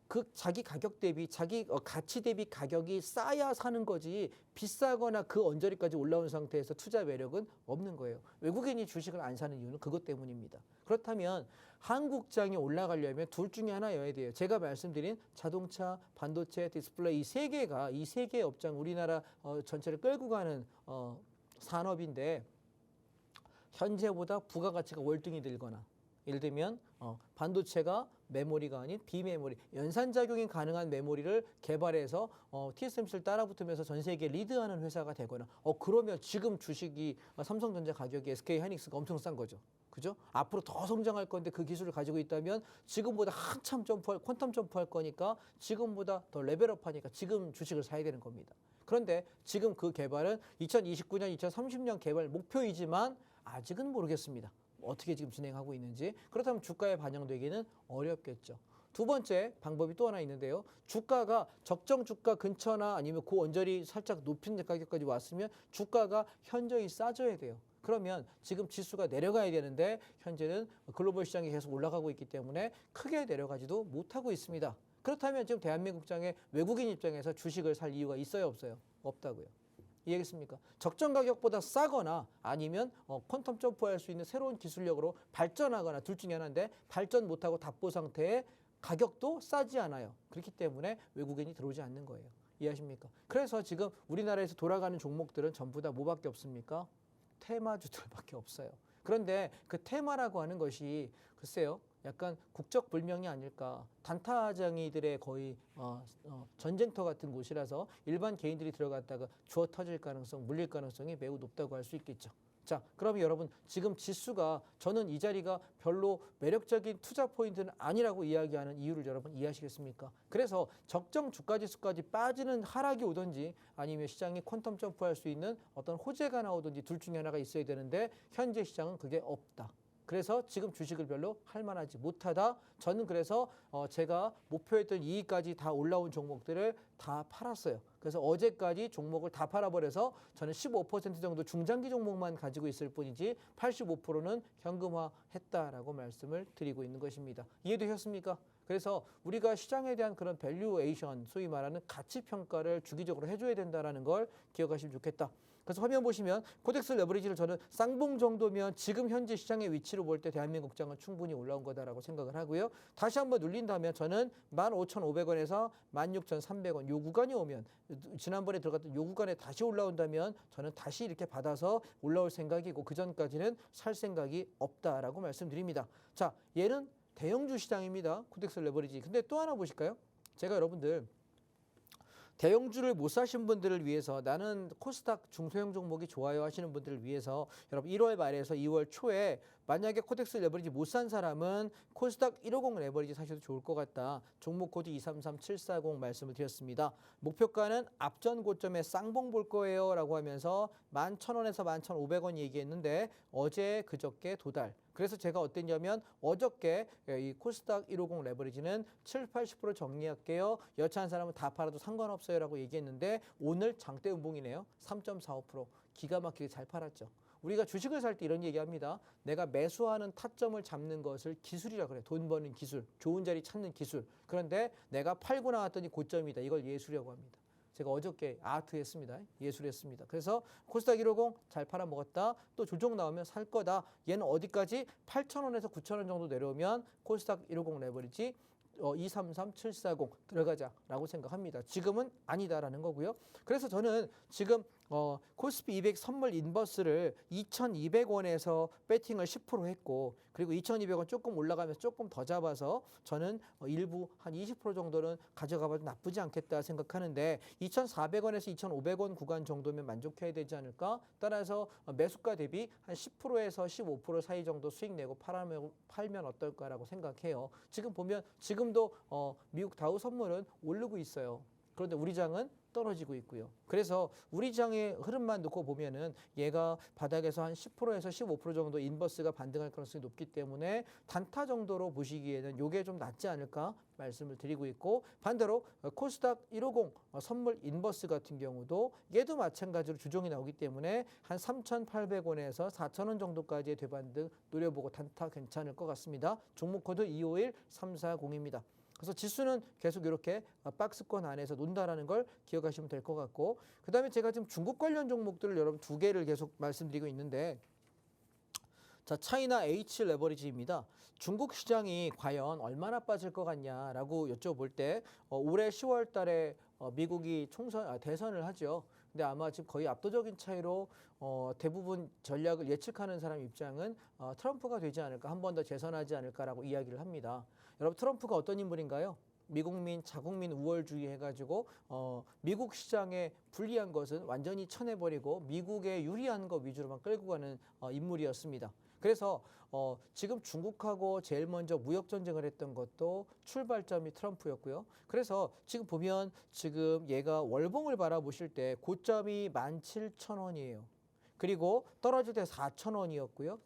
그 자기 가격 대비 자기 가치 대비 가격이 싸야 사는 거지 비싸거나 그 언저리까지 올라온 상태에서 투자 매력은 없는 거예요. 외국인이 주식을 안 사는 이유는 그것 때문입니다. 그렇다면 한국장이 올라가려면 둘 중에 하나여야 돼요. 제가 말씀드린 자동차, 반도체, 디스플레이 이 세 개의 업장 우리나라 전체를 끌고 가는 산업인데 현재보다 부가가치가 월등히 늘거나 예를 들면 반도체가 메모리가 아닌 비메모리, 연산작용이 가능한 메모리를 개발해서 TSMC를 따라붙으면서 전 세계 리드하는 회사가 되거나 그러면 지금 주식이 삼성전자 가격이 SK하이닉스가 엄청 싼 거죠. 그죠? 앞으로 더 성장할 건데 그 기술을 가지고 있다면 지금보다 한참 퀀텀 점프할 거니까 지금보다 더 레벨업하니까 지금 주식을 사야 되는 겁니다. 그런데 지금 그 개발은 2029년, 2030년 개발 목표이지만 아직은 모르겠습니다. 어떻게 지금 진행하고 있는지. 그렇다면 주가에 반영되기는 어렵겠죠. 두 번째 방법이 또 하나 있는데요. 주가가 적정 주가 근처나 아니면 그 언저리 살짝 높은 가격까지 왔으면 주가가 현저히 싸져야 돼요. 그러면 지금 지수가 내려가야 되는데 현재는 글로벌 시장이 계속 올라가고 있기 때문에 크게 내려가지도 못하고 있습니다. 그렇다면 지금 대한민국 입장에 외국인 입장에서 주식을 살 이유가 있어요, 없어요? 없다고요. 이해겠습니까? 적정 가격보다 싸거나 아니면 퀀텀 점프할 수 있는 새로운 기술력으로 발전하거나 둘 중에 하나인데 발전 못하고 답보 상태에 가격도 싸지 않아요. 그렇기 때문에 외국인이 들어오지 않는 거예요. 이해하십니까? 그래서 지금 우리나라에서 돌아가는 종목들은 전부 다 뭐밖에 없습니까? 테마주들밖에 없어요. 그런데 그 테마라고 하는 것이 글쎄요, 약간 국적 불명이 아닐까. 단타장이들의 거의 전쟁터 같은 곳이라서 일반 개인들이 들어갔다가 주워 터질 가능성, 물릴 가능성이 매우 높다고 할 수 있겠죠. 자, 그럼 여러분 지금 지수가 저는 이 자리가 별로 매력적인 투자 포인트는 아니라고 이야기하는 이유를 여러분 이해하시겠습니까? 그래서 적정 주가 지수까지 빠지는 하락이 오든지 아니면 시장이 퀀텀 점프할 수 있는 어떤 호재가 나오든지 둘 중에 하나가 있어야 되는데 현재 시장은 그게 없다. 그래서 지금 주식을 별로 할 만하지 못하다. 저는 그래서 제가 목표했던 이익까지 다 올라온 종목들을 다 팔았어요. 그래서 어제까지 종목을 다 팔아버려서 저는 15% 정도 중장기 종목만 가지고 있을 뿐이지 85%는 현금화했다라고 말씀을 드리고 있는 것입니다. 이해되셨습니까? 그래서 우리가 시장에 대한 그런 밸류에이션, 소위 말하는 가치 평가를 주기적으로 해줘야 된다는 걸 기억하시면 좋겠다. 그래서 화면 보시면 코덱스 레버리지를 저는 쌍봉 정도면 지금 현재 시장의 위치로 볼 때 대한민국 장은 충분히 올라온 거다라고 생각을 하고요. 다시 한번 눌린다면 저는 15,500원에서 16,300원 요 구간이 오면 지난번에 들어갔던 요 구간에 다시 올라온다면 저는 다시 이렇게 받아서 올라올 생각이고 그 전까지는 살 생각이 없다라고 말씀드립니다. 자, 얘는 대형주 시장입니다. 코덱스 레버리지. 근데 또 하나 보실까요? 제가 여러분들 대형주를 못 사신 분들을 위해서 나는 코스닥 중소형 종목이 좋아요 하시는 분들을 위해서 여러분 1월 말에서 2월 초에 만약에 코덱스 레버리지 못 산 사람은 코스닥 150 레버리지 사셔도 좋을 것 같다. 종목 코드 233740 말씀을 드렸습니다. 목표가는 앞전 고점에 쌍봉 볼 거예요 라고 하면서 11,000원에서 11,500원 얘기했는데 어제 그저께 도달. 그래서 제가 어땠냐면 어저께 이 코스닥 150 레버리지는 7, 80% 정리할게요. 여차한 사람은 다 팔아도 상관없어요 라고 얘기했는데 오늘 장대 음봉이네요. 3.45% 기가 막히게 잘 팔았죠. 우리가 주식을 살 때 이런 얘기합니다. 내가 매수하는 타점을 잡는 것을 기술이라 그래. 돈 버는 기술, 좋은 자리 찾는 기술. 그런데 내가 팔고 나왔더니 고점이다. 이걸 예술이라고 합니다. 제가 어저께 아트했습니다. 예술했습니다. 그래서 코스닥 150 잘 팔아먹었다. 또 조정 나오면 살 거다. 얘는 어디까지? 8,000원에서 9,000원 정도 내려오면 코스닥 150 레버리지 233740 들어가자라고 생각합니다. 지금은 아니다라는 거고요. 그래서 저는 지금 코스피 200 선물 인버스를 2,200원에서 배팅을 10% 했고 그리고 2,200원 조금 올라가면서 조금 더 잡아서 저는 일부 한 20% 정도는 가져가봐도 나쁘지 않겠다 생각하는데 2,400원에서 2,500원 구간 정도면 만족해야 되지 않을까? 따라서 매수가 대비 한 10%에서 15% 사이 정도 수익 내고 팔면 어떨까라고 생각해요. 지금 보면 지금도 미국 다우 선물은 오르고 있어요. 그런데 우리 장은 떨어지고 있고요. 그래서 우리 장의 흐름만 놓고 보면은 얘가 바닥에서 한 10%에서 15% 정도 인버스가 반등할 가능성이 높기 때문에 단타 정도로 보시기에는 이게 좀 낫지 않을까 말씀을 드리고 있고 반대로 코스닥 150 선물 인버스 같은 경우도 얘도 마찬가지로 주종이 나오기 때문에 한 3,800원에서 4,000원 정도까지의 되반등 노려보고 단타 괜찮을 것 같습니다. 종목 코드 251340입니다. 그래서 지수는 계속 이렇게 박스권 안에서 논다라는 걸 기억하시면 될 것 같고 그 다음에 제가 지금 중국 관련 종목들을 여러분 두 개를 계속 말씀드리고 있는데 자, 차이나 H 레버리지입니다. 중국 시장이 과연 얼마나 빠질 것 같냐라고 여쭤볼 때 올해 10월 달에 미국이 대선을 하죠. 근데 아마 지금 거의 압도적인 차이로 대부분 전략을 예측하는 사람 입장은 트럼프가 되지 않을까, 한 번 더 재선하지 않을까라고 이야기를 합니다. 여러분 트럼프가 어떤 인물인가요? 미국민, 자국민 우월주의 해가지고 미국 시장에 불리한 것은 완전히 쳐내버리고 미국에 유리한 것 위주로만 끌고 가는 인물이었습니다. 그래서 지금 중국하고 제일 먼저 무역 전쟁을 했던 것도 출발점이 트럼프였고요. 그래서 지금 보면 지금 얘가 월봉을 바라보실 때 고점이 17,000원이에요. 그리고 떨어질 때 4,000원이었고요.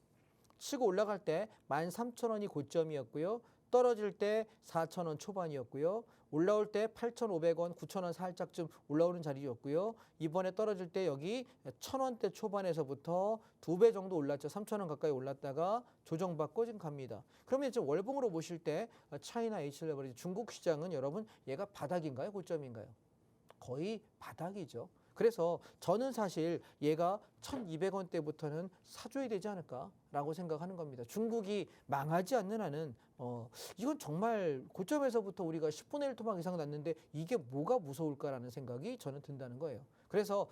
치고 올라갈 때 13,000원이 고점이었고요. 떨어질 때 4,000원 초반이었고요. 올라올 때 8,500원, 9,000원 살짝 좀 올라오는 자리였고요. 이번에 떨어질 때 여기 1,000원대 초반에서부터 2배 정도 올랐죠. 3,000원 가까이 올랐다가 조정받고 지금 갑니다. 그러면 지금 월봉으로 보실 때 차이나 H레버리지 중국 시장은 여러분 얘가 바닥인가요? 고점인가요? 거의 바닥이죠. 그래서 저는 사실 얘가 1,200원대부터는 사줘야 되지 않을까라고 생각하는 겁니다. 중국이 망하지 않는 한은 이건 정말 고점에서부터 우리가 10분의 1 토막 이상 났는데 이게 뭐가 무서울까라는 생각이 저는 든다는 거예요. 그래서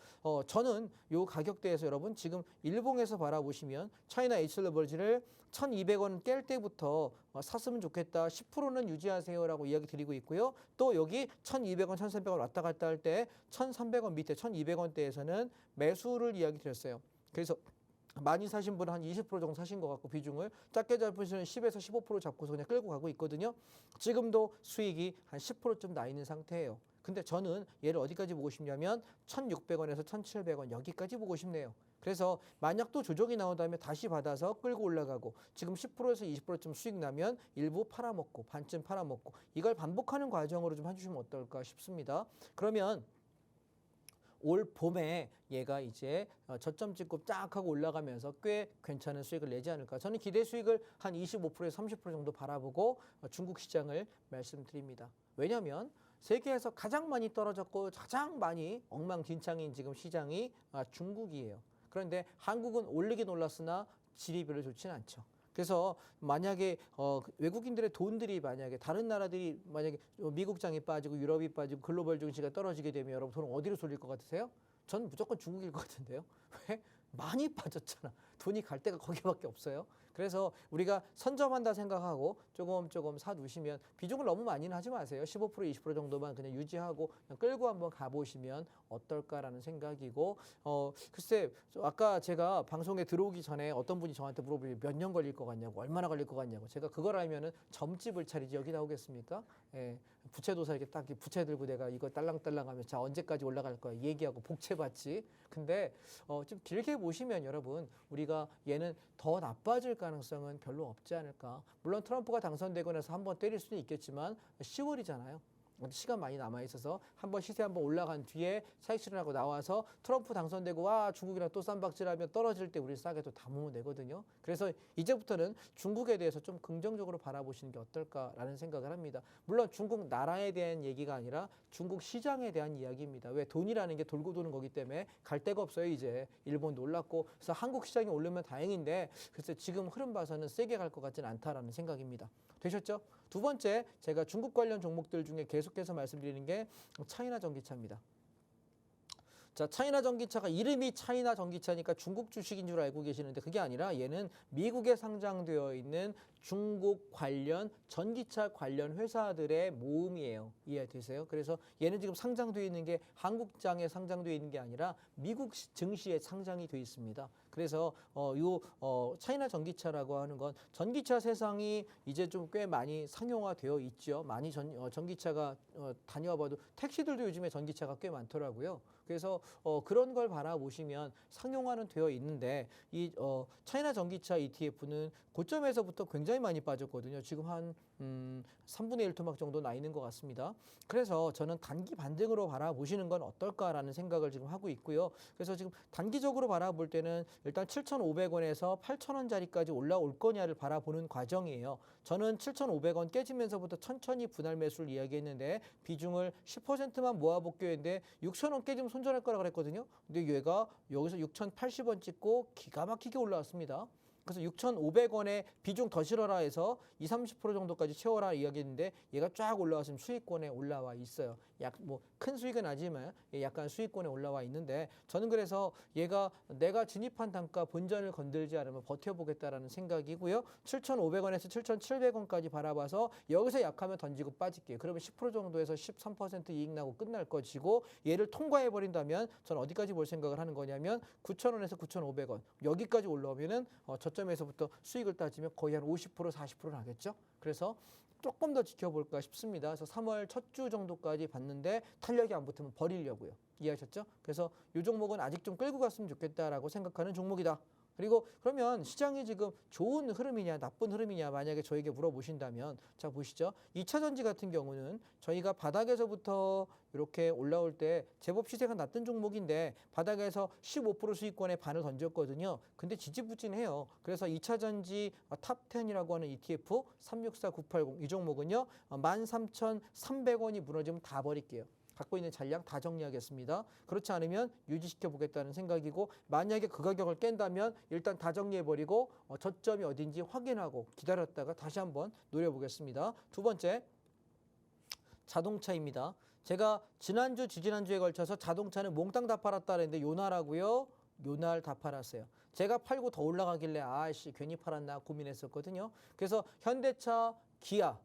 저는 요 가격대에서 여러분 지금 일봉에서 바라보시면 차이나 H레버리지를 1,200원 깰 때부터 샀으면 좋겠다. 10%는 유지하세요라고 이야기 드리고 있고요. 또 여기 1,200원, 1,300원 왔다 갔다 할 때 1,300원 밑에 1,200원대에서는 매수를 이야기 드렸어요. 그래서 많이 사신 분은 한 20% 정도 사신 것 같고 비중을 작게 잡으시는 10에서 15% 잡고서 그냥 끌고 가고 있거든요. 지금도 수익이 한 10%좀 나 있는 상태예요. 근데 저는 얘를 어디까지 보고 싶냐면 1,600원에서 1,700원 여기까지 보고 싶네요. 그래서 만약 또 조정이 나온 다음에 다시 받아서 끌고 올라가고 지금 10%에서 20%쯤 수익 나면 일부 팔아먹고 반쯤 팔아먹고 이걸 반복하는 과정으로 좀 해주시면 어떨까 싶습니다. 그러면 올 봄에 얘가 이제 저점 찍고 쫙 하고 올라가면서 꽤 괜찮은 수익을 내지 않을까. 저는 기대 수익을 한 25%에서 30% 정도 바라보고 중국 시장을 말씀드립니다. 왜냐하면 세계에서 가장 많이 떨어졌고 가장 많이 엉망진창인 지금 시장이 중국이에요. 그런데 한국은 올리긴 올랐으나 질이 별로 좋지는 않죠. 그래서 만약에 외국인들의 돈들이 만약에 다른 나라들이 만약에 미국장이 빠지고 유럽이 빠지고 글로벌 증시가 떨어지게 되면 여러분 돈은 어디로 쏠릴 것 같으세요? 전 무조건 중국일 것 같은데요. 왜? 많이 빠졌잖아. 돈이 갈 데가 거기밖에 없어요. 그래서 우리가 선점한다 생각하고 조금 사두시면 비중을 너무 많이는 하지 마세요. 15% 20% 정도만 그냥 유지하고 그냥 끌고 한번 가보시면 어떨까라는 생각이고 글쎄 아까 제가 방송에 들어오기 전에 어떤 분이 저한테 물어보니 몇 년 걸릴 것 같냐고 얼마나 걸릴 것 같냐고 제가 그걸 알면은 점집을 차리지 여기 나오겠습니까? 예, 부채도사 이렇게 딱 부채 들고 내가 이거 딸랑딸랑 하면 자 언제까지 올라갈 거야 얘기하고 복채 받지. 근데 좀 길게 보시면 여러분 우리가 얘는 더 나빠질 가능성은 별로 없지 않을까. 물론 트럼프가 당선되고 나서 한번 때릴 수는 있겠지만 10월이잖아요. 시간 많이 남아 있어서 한번 시세 한번 올라간 뒤에 차익 실현하고 나와서 트럼프 당선되고 와 중국이랑 또 쌈박질하면 떨어질 때 우리 싸게 또 담으면 되거든요. 그래서 이제부터는 중국에 대해서 좀 긍정적으로 바라보시는 게 어떨까라는 생각을 합니다. 물론 중국 나라에 대한 얘기가 아니라 중국 시장에 대한 이야기입니다. 왜 돈이라는 게 돌고 도는 거기 때문에 갈 데가 없어요. 이제 일본도 올랐고 그래서 한국 시장이 오르면 다행인데 글쎄 지금 흐름 봐서는 세게 갈 것 같지는 않다라는 생각입니다. 되셨죠? 두 번째 제가 중국 관련 종목들 중에 계속해서 말씀드리는 게 차이나 전기차입니다. 자, 차이나 전기차가 이름이 차이나 전기차니까 중국 주식인 줄 알고 계시는데 그게 아니라 얘는 미국에 상장되어 있는 중국 관련 전기차 관련 회사들의 모음이에요. 이해되세요? 그래서 얘는 지금 상장되어 있는 게 한국장에 상장되어 있는 게 아니라 미국 증시에 상장이 되어 있습니다. 그래서 차이나 전기차라고 하는 건 전기차 세상이 이제 좀 꽤 많이 상용화되어 있죠. 많이 전기차가 다녀와봐도 택시들도 요즘에 전기차가 꽤 많더라고요. 그래서 그런 걸 바라보시면 상용화는 되어 있는데 이 차이나 전기차 ETF는 고점에서부터 굉장히 많이 빠졌거든요. 지금 한 3분의 1 토막 정도 나 있는 것 같습니다. 그래서 저는 단기 반등으로 바라보시는 건 어떨까라는 생각을 지금 하고 있고요. 그래서 지금 단기적으로 바라볼 때는 일단 7,500원에서 8,000원짜리까지 올라올 거냐를 바라보는 과정이에요. 저는 7,500원 깨지면서부터 천천히 분할 매수를 이야기했는데 비중을 10%만 모아볼게요 했는데 6,000원 깨지면 손절할 거라 그랬거든요. 근데 얘가 여기서 6,080원 찍고 기가 막히게 올라왔습니다. 그래서 6,500원에 비중 더 실어라 해서 20, 30% 정도까지 채워라 이야기했는데 얘가 쫙 올라왔으면 수익권에 올라와 있어요. 뭐 큰 수익은 아니지만 약간 수익권에 올라와 있는데 저는 그래서 얘가 내가 진입한 단가 본전을 건들지 않으면 버텨보겠다라는 생각이고요. 7,500원에서 7,700원까지 바라봐서 여기서 약하면 던지고 빠질게요. 그러면 10% 정도에서 13% 이익 나고 끝날 것이고 얘를 통과해 버린다면 저는 어디까지 볼 생각을 하는 거냐면 9,000원에서 9,500원 여기까지 올라오면은 저점에서부터 수익을 따지면 거의 한 50% 40% 나겠죠. 그래서 조금 더 지켜볼까 싶습니다. 그래서 3월 첫 주 정도까지 봤는데 탄력이 안 붙으면 버리려고요. 이해하셨죠? 그래서 이 종목은 아직 좀 끌고 갔으면 좋겠다라고 생각하는 종목이다. 그리고 그러면 시장이 지금 좋은 흐름이냐 나쁜 흐름이냐 만약에 저에게 물어보신다면 자 보시죠. 2차 전지 같은 경우는 저희가 바닥에서부터 이렇게 올라올 때 제법 시세가 낮던 종목인데 바닥에서 15% 수익권에 반을 던졌거든요. 근데 지지부진해요. 그래서 2차 전지 탑10이라고 하는 ETF 364980 이 종목은요. 13,300원이 무너지면 다 버릴게요. 갖고 있는 잔량 다 정리하겠습니다. 그렇지 않으면 유지시켜 보겠다는 생각이고 만약에 그 가격을 깬다면 일단 다 정리해버리고 저점이 어딘지 확인하고 기다렸다가 다시 한번 노려보겠습니다. 두 번째 자동차입니다. 제가 지난주 지지난주에 걸쳐서 자동차는 몽땅 다 팔았다 그랬는데 요날하고요. 요날 다 팔았어요. 제가 팔고 더 올라가길래 아씨 괜히 팔았나 고민했었거든요. 그래서 현대차, 기아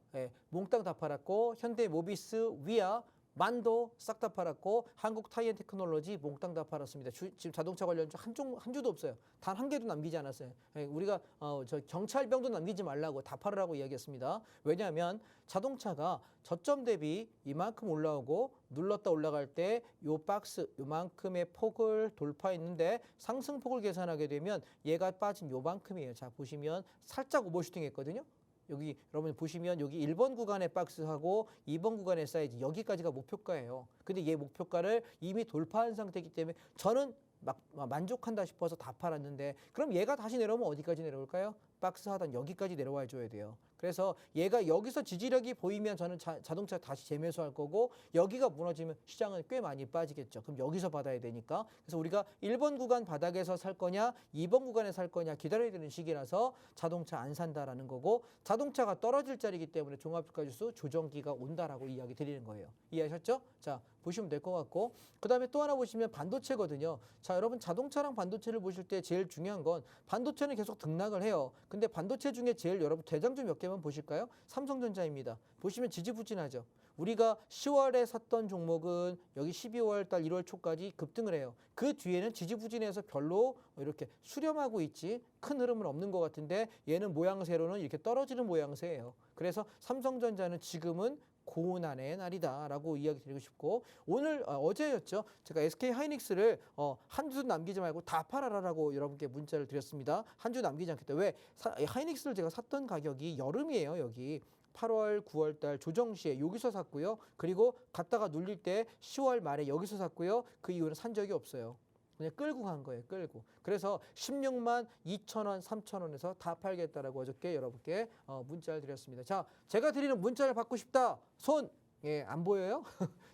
몽땅 다 팔았고 현대모비스, 위아 만도 싹 다 팔았고 한국 타이어 테크놀로지 몽땅 다 팔았습니다. 지금 자동차 관련주 한 주도 없어요. 단 한 개도 남기지 않았어요. 우리가 저 경찰병도 남기지 말라고 다 팔으라고 이야기했습니다. 왜냐하면 자동차가 저점 대비 이만큼 올라오고 눌렀다 올라갈 때 요 박스 요만큼의 폭을 돌파했는데 상승폭을 계산하게 되면 얘가 빠진 요만큼이에요. 자 보시면 살짝 오버슈팅 했거든요. 여기 여러분 보시면 여기 1번 구간의 박스하고 2번 구간의 사이즈 여기까지가 목표가예요. 근데 얘 목표가를 이미 돌파한 상태이기 때문에 저는 막 만족한다 싶어서 다 팔았는데 그럼 얘가 다시 내려오면 어디까지 내려올까요? 박스 하단 여기까지 내려와 줘야 돼요. 그래서 얘가 여기서 지지력이 보이면 저는 자동차 다시 재매수할 거고 여기가 무너지면 시장은 꽤 많이 빠지겠죠. 그럼 여기서 받아야 되니까. 그래서 우리가 1번 구간 바닥에서 살 거냐 2번 구간에 살 거냐 기다려야 되는 시기라서 자동차 안 산다라는 거고 자동차가 떨어질 자리이기 때문에 종합주가지수 조정기가 온다라고 이야기 드리는 거예요. 이해하셨죠? 자 보시면 될 것 같고 그 다음에 또 하나 보시면 반도체거든요. 자 여러분 자동차랑 반도체를 보실 때 제일 중요한 건 반도체는 계속 등락을 해요. 근데 반도체 중에 제일 여러분 대장주 몇 개만 보실까요? 삼성전자입니다. 보시면 지지부진하죠. 우리가 10월에 샀던 종목은 여기 12월 달 1월 초까지 급등을 해요. 그 뒤에는 지지부진해서 별로 이렇게 수렴하고 있지 큰 흐름은 없는 것 같은데 얘는 모양새로는 이렇게 떨어지는 모양새예요. 그래서 삼성전자는 지금은 고난의 날이다라고 이야기 드리고 싶고 오늘 어제였죠. 제가 SK 하이닉스를 한 주 남기지 말고 다 팔아라라고 여러분께 문자를 드렸습니다. 한 주 남기지 않겠다. 왜? 하이닉스를 제가 샀던 가격이 여름이에요. 여기 8월, 9월 달 조정 시에 여기서 샀고요. 그리고 갔다가 눌릴 때 10월 말에 여기서 샀고요. 그 이후는 산 적이 없어요. 그냥 끌고 간 거예요. 끌고. 그래서 16만 2천 원, 3천 원에서 다 팔겠다라고 어저께 여러분께 문자를 드렸습니다. 자, 제가 드리는 문자를 받고 싶다. 손! 예, 안 보여요?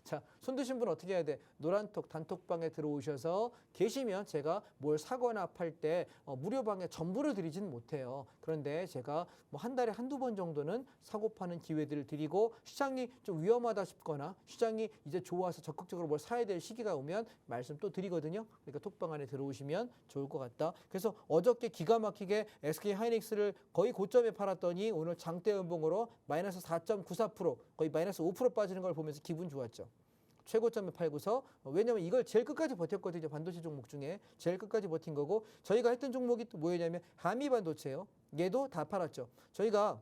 자, 손 드신 분 어떻게 해야 돼? 노란톡 단톡방에 들어오셔서 계시면 제가 뭘 사거나 팔 때 무료방에 전부를 드리진 못해요. 그런데 제가 뭐 한 달에 한두 번 정도는 사고 파는 기회들을 드리고 시장이 좀 위험하다 싶거나 시장이 이제 좋아서 적극적으로 뭘 사야 될 시기가 오면 말씀 또 드리거든요. 그러니까 톡방 안에 들어오시면 좋을 것 같다. 그래서 어저께 기가 막히게 SK 하이닉스를 거의 고점에 팔았더니 오늘 장대 연봉으로 마이너스 4.94% 거의 마이너스 5% 빠지는 걸 보면서 기분 좋았죠. 최고점에 팔고서 왜냐면 이걸 제일 끝까지 버텼거든요. 반도체 종목 중에 제일 끝까지 버틴 거고 저희가 했던 종목이 또 뭐였냐면 한미반도체예요. 얘도 다 팔았죠. 저희가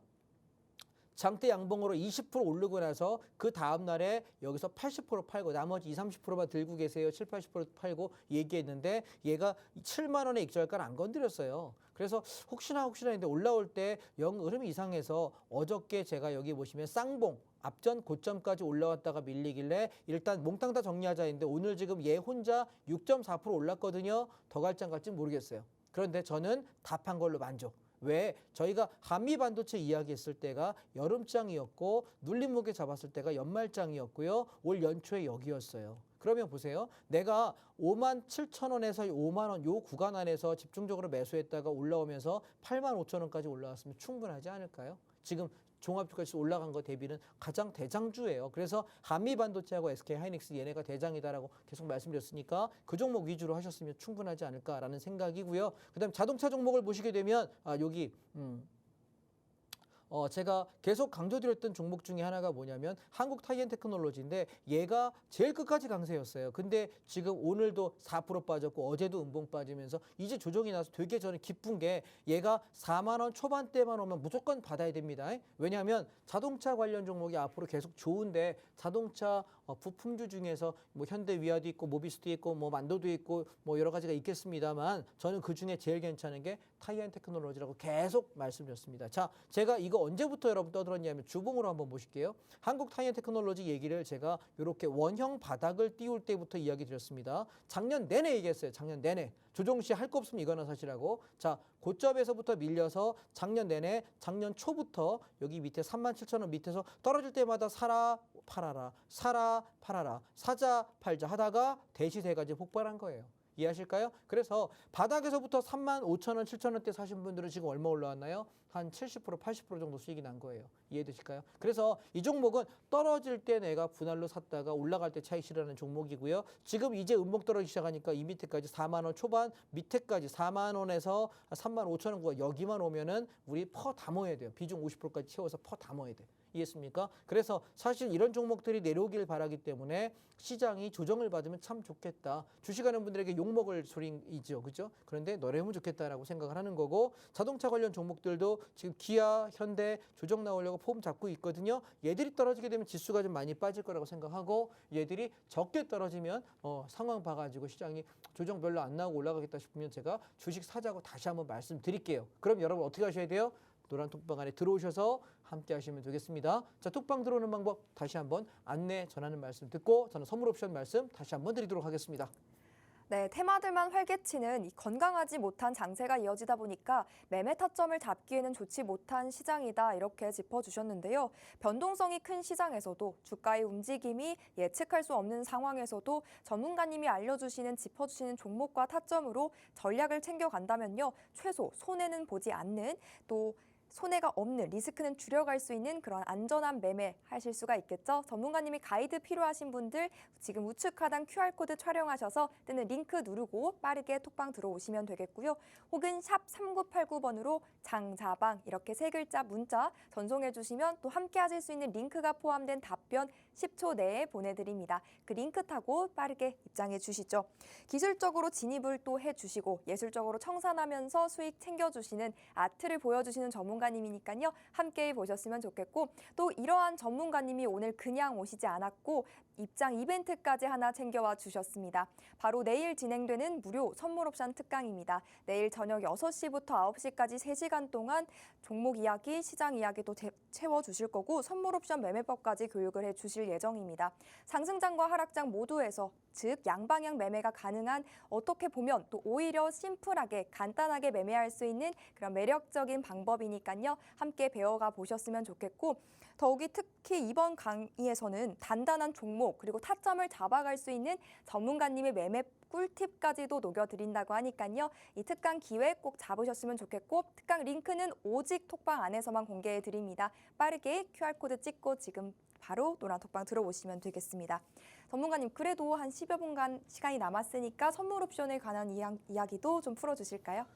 장대 양봉으로 20% 오르고 나서 그 다음 날에 여기서 80% 팔고 나머지 20, 30%만 들고 계세요. 7, 80% 팔고 얘기했는데 얘가 7만 원에 익절가를 안 건드렸어요. 그래서 혹시나 했는데 올라올 때 영 흐름이 이상해서 어저께 제가 여기 보시면 쌍봉 앞전 고점까지 올라왔다가 밀리길래 일단 몽땅 다 정리하자 했는데 오늘 지금 얘 혼자 6.4% 올랐거든요. 더 갈지 안 갈지 모르겠어요. 그런데 저는 다 판 걸로 만족. 왜? 저희가 한미 반도체 이야기했을 때가 여름장이었고 눌림목에 잡았을 때가 연말장이었고요. 올 연초에 여기였어요. 그러면 보세요. 내가 5만 7천 원에서 5만 원 요 구간 안에서 집중적으로 매수했다가 올라오면서 8만 5천 원까지 올라왔으면 충분하지 않을까요? 지금 종합주가지수 올라간 거 대비는 가장 대장주예요. 그래서 한미 반도체하고 SK 하이닉스 얘네가 대장이다라고 계속 말씀드렸으니까 그 종목 위주로 하셨으면 충분하지 않을까라는 생각이고요. 그다음 자동차 종목을 보시게 되면 여기 제가 계속 강조드렸던 종목 중에 하나가 뭐냐면 한국 타이앤테크놀로지인데 얘가 제일 끝까지 강세였어요. 근데 지금 오늘도 4% 빠졌고 어제도 음봉 빠지면서 이제 조정이 나서 되게 저는 기쁜 게 얘가 4만 원 초반대만 오면 무조건 받아야 됩니다. 왜냐하면 자동차 관련 종목이 앞으로 계속 좋은데 자동차 부품주 중에서 뭐 현대 위아도 있고 모비스도 있고 뭐 만도도 있고 뭐 여러 가지가 있겠습니다만 저는 그 중에 제일 괜찮은 게 타이앤테크놀로지라고 계속 말씀드렸습니다. 자, 제가 이거 언제부터 여러분 떠들었냐면 주봉으로 한번 보실게요. 한국 타이앤테크놀로지 얘기를 제가 이렇게 원형 바닥을 띄울 때부터 이야기 드렸습니다. 작년 내내 얘기했어요. 작년 내내. 조정 시 할 거 없으면 이거나 사시라고. 자, 고점에서부터 밀려서 작년 내내 작년 초부터 여기 밑에 37,000원 밑에서 떨어질 때마다 사라 팔아라 사라 팔아라 사자 팔자 하다가 대시세까지 폭발한 거예요. 이해하실까요? 그래서 바닥에서부터 35,000원, 7,000원대 사신 분들은 지금 얼마 올라왔나요? 한 70%, 80% 정도 수익이 난 거예요. 이해되실까요? 그래서 이 종목은 떨어질 때 내가 분할로 샀다가 올라갈 때 차익 실현하는 종목이고요. 지금 이제 음봉 떨어지기 시작하니까 이 밑에까지 4만 원 초반, 밑에까지 4만 원에서 3만 5천 원 구간 여기만 오면은 우리 퍼 담아야 돼요. 비중 50%까지 채워서 퍼 담아야 돼. 이해했습니까? 그래서 사실 이런 종목들이 내려오길 바라기 때문에 시장이 조정을 받으면 참 좋겠다. 주식하는 분들에게 욕먹을 소리이죠. 그죠? 그런데 너래면 좋겠다라고 생각을 하는 거고 자동차 관련 종목들도 지금 기아, 현대 조정 나오려고 폼 잡고 있거든요. 얘들이 떨어지게 되면 지수가 좀 많이 빠질 거라고 생각하고 얘들이 적게 떨어지면 상황 봐가지고 시장이 조정 별로 안 나오고 올라가겠다 싶으면 제가 주식 사자고 다시 한번 말씀드릴게요. 그럼 여러분 어떻게 하셔야 돼요? 노란 톡방 안에 들어오셔서 함께 하시면 되겠습니다. 자, 톡방 들어오는 방법 다시 한번 안내 전하는 말씀 듣고 저는 선물 옵션 말씀 다시 한번 드리도록 하겠습니다. 네, 테마들만 활개치는 이 건강하지 못한 장세가 이어지다 보니까 매매 타점을 잡기에는 좋지 못한 시장이다 이렇게 짚어주셨는데요. 변동성이 큰 시장에서도 주가의 움직임이 예측할 수 없는 상황에서도 전문가님이 알려주시는 짚어주시는 종목과 타점으로 전략을 챙겨간다면요. 최소 손해는 보지 않는 또 손해가 없는 리스크는 줄여갈 수 있는 그런 안전한 매매 하실 수가 있겠죠. 전문가님이 가이드 필요하신 분들 지금 우측 하단 QR코드 촬영하셔서 뜨는 링크 누르고 빠르게 톡방 들어오시면 되겠고요. 혹은 샵 3989번으로 장자방 이렇게 세 글자 문자 전송해 주시면 또 함께 하실 수 있는 링크가 포함된 답변 10초 내에 보내드립니다. 그 링크 타고 빠르게 입장해 주시죠. 기술적으로 진입을 또 해주시고 예술적으로 청산하면서 수익 챙겨주시는 아트를 보여주시는 전문가님이니까요. 함께 보셨으면 좋겠고 또 이러한 전문가님이 오늘 그냥 오시지 않았고 입장 이벤트까지 하나 챙겨와 주셨습니다. 바로 내일 진행되는 무료 선물 옵션 특강입니다. 내일 저녁 6시부터 9시까지 3시간 동안 종목 이야기, 시장 이야기도 채워주실 거고 선물 옵션 매매법까지 교육을 해주실 예정입니다. 상승장과 하락장 모두에서 즉 양방향 매매가 가능한 어떻게 보면 또 오히려 심플하게 간단하게 매매할 수 있는 그런 매력적인 방법이니까요. 함께 배워가 보셨으면 좋겠고 더욱이 특히 이번 강의에서는 단단한 종목 그리고 타점을 잡아갈 수 있는 전문가님의 매매 꿀팁까지도 녹여드린다고 하니까요. 이 특강 기회 꼭 잡으셨으면 좋겠고 특강 링크는 오직 톡방 안에서만 공개해드립니다. 빠르게 QR코드 찍고 지금 바로 노란 톡방 들어오시면 되겠습니다. 전문가님 그래도 한 10여 분간 시간이 남았으니까 선물 옵션에 관한 이야기도 좀 풀어주실까요?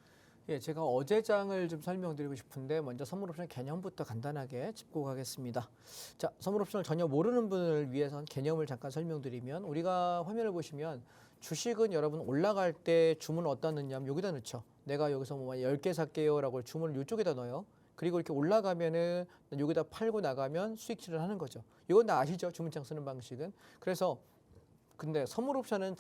예, 제가 어제 장을 좀 설명드리고 싶은데 먼저 선물 옵션 개념부터 간단하게 짚고 가겠습니다. 자, 선물 옵션을 전혀 모르는 분을 위해서 개념을 잠깐 설명드리면 우리가 화면을 보시면 주식은 여러분 올라갈 때 주문을 어디다 넣냐면 여기다 넣죠. 내가 여기서 뭐 10개 살게요 라고 주문을 이쪽에다 넣어요. 그리고 이렇게 올라가면은 여기다 팔고 나가면 수익질을 하는 거죠. 이건 다 아시죠? 주문창 쓰는 방식은. 그래서 근데 선물 옵션은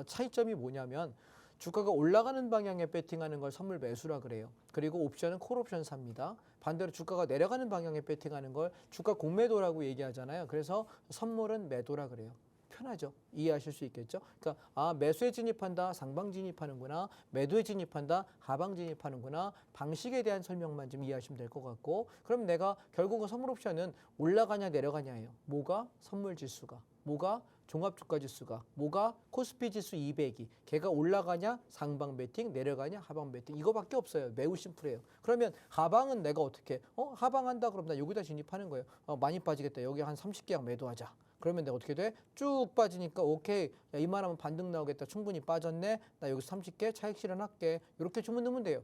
차이점이 뭐냐면 주가가 올라가는 방향에 배팅하는 걸 선물 매수라 그래요. 그리고 옵션은 콜 옵션 삽니다. 반대로 주가가 내려가는 방향에 배팅하는 걸 주가 공매도라고 얘기하잖아요. 그래서 선물은 매도라 그래요. 편하죠. 이해하실 수 있겠죠. 그러니까 매수에 진입한다, 상방 진입하는구나, 매도에 진입한다, 하방 진입하는구나, 방식에 대한 설명만 좀 이해하시면 될 것 같고, 그럼 내가 결국은 선물 옵션은 올라가냐 내려가냐예요. 뭐가? 선물 지수가, 뭐가? 종합주가지수가, 뭐가? 코스피 지수 200이 걔가 올라가냐 상방 베팅, 내려가냐 하방 베팅, 이거밖에 없어요. 매우 심플해요. 그러면 하방은 내가 어떻게 하방한다 그러면 나 여기다 진입하는 거예요. 많이 빠지겠다. 여기 한 30개약 매도하자. 그러면 내가 어떻게 돼? 쭉 빠지니까 오케이, 야, 이만하면 반등 나오겠다. 충분히 빠졌네. 나 여기 30개 차익 실현할게. 이렇게 주문 넣으면 돼요.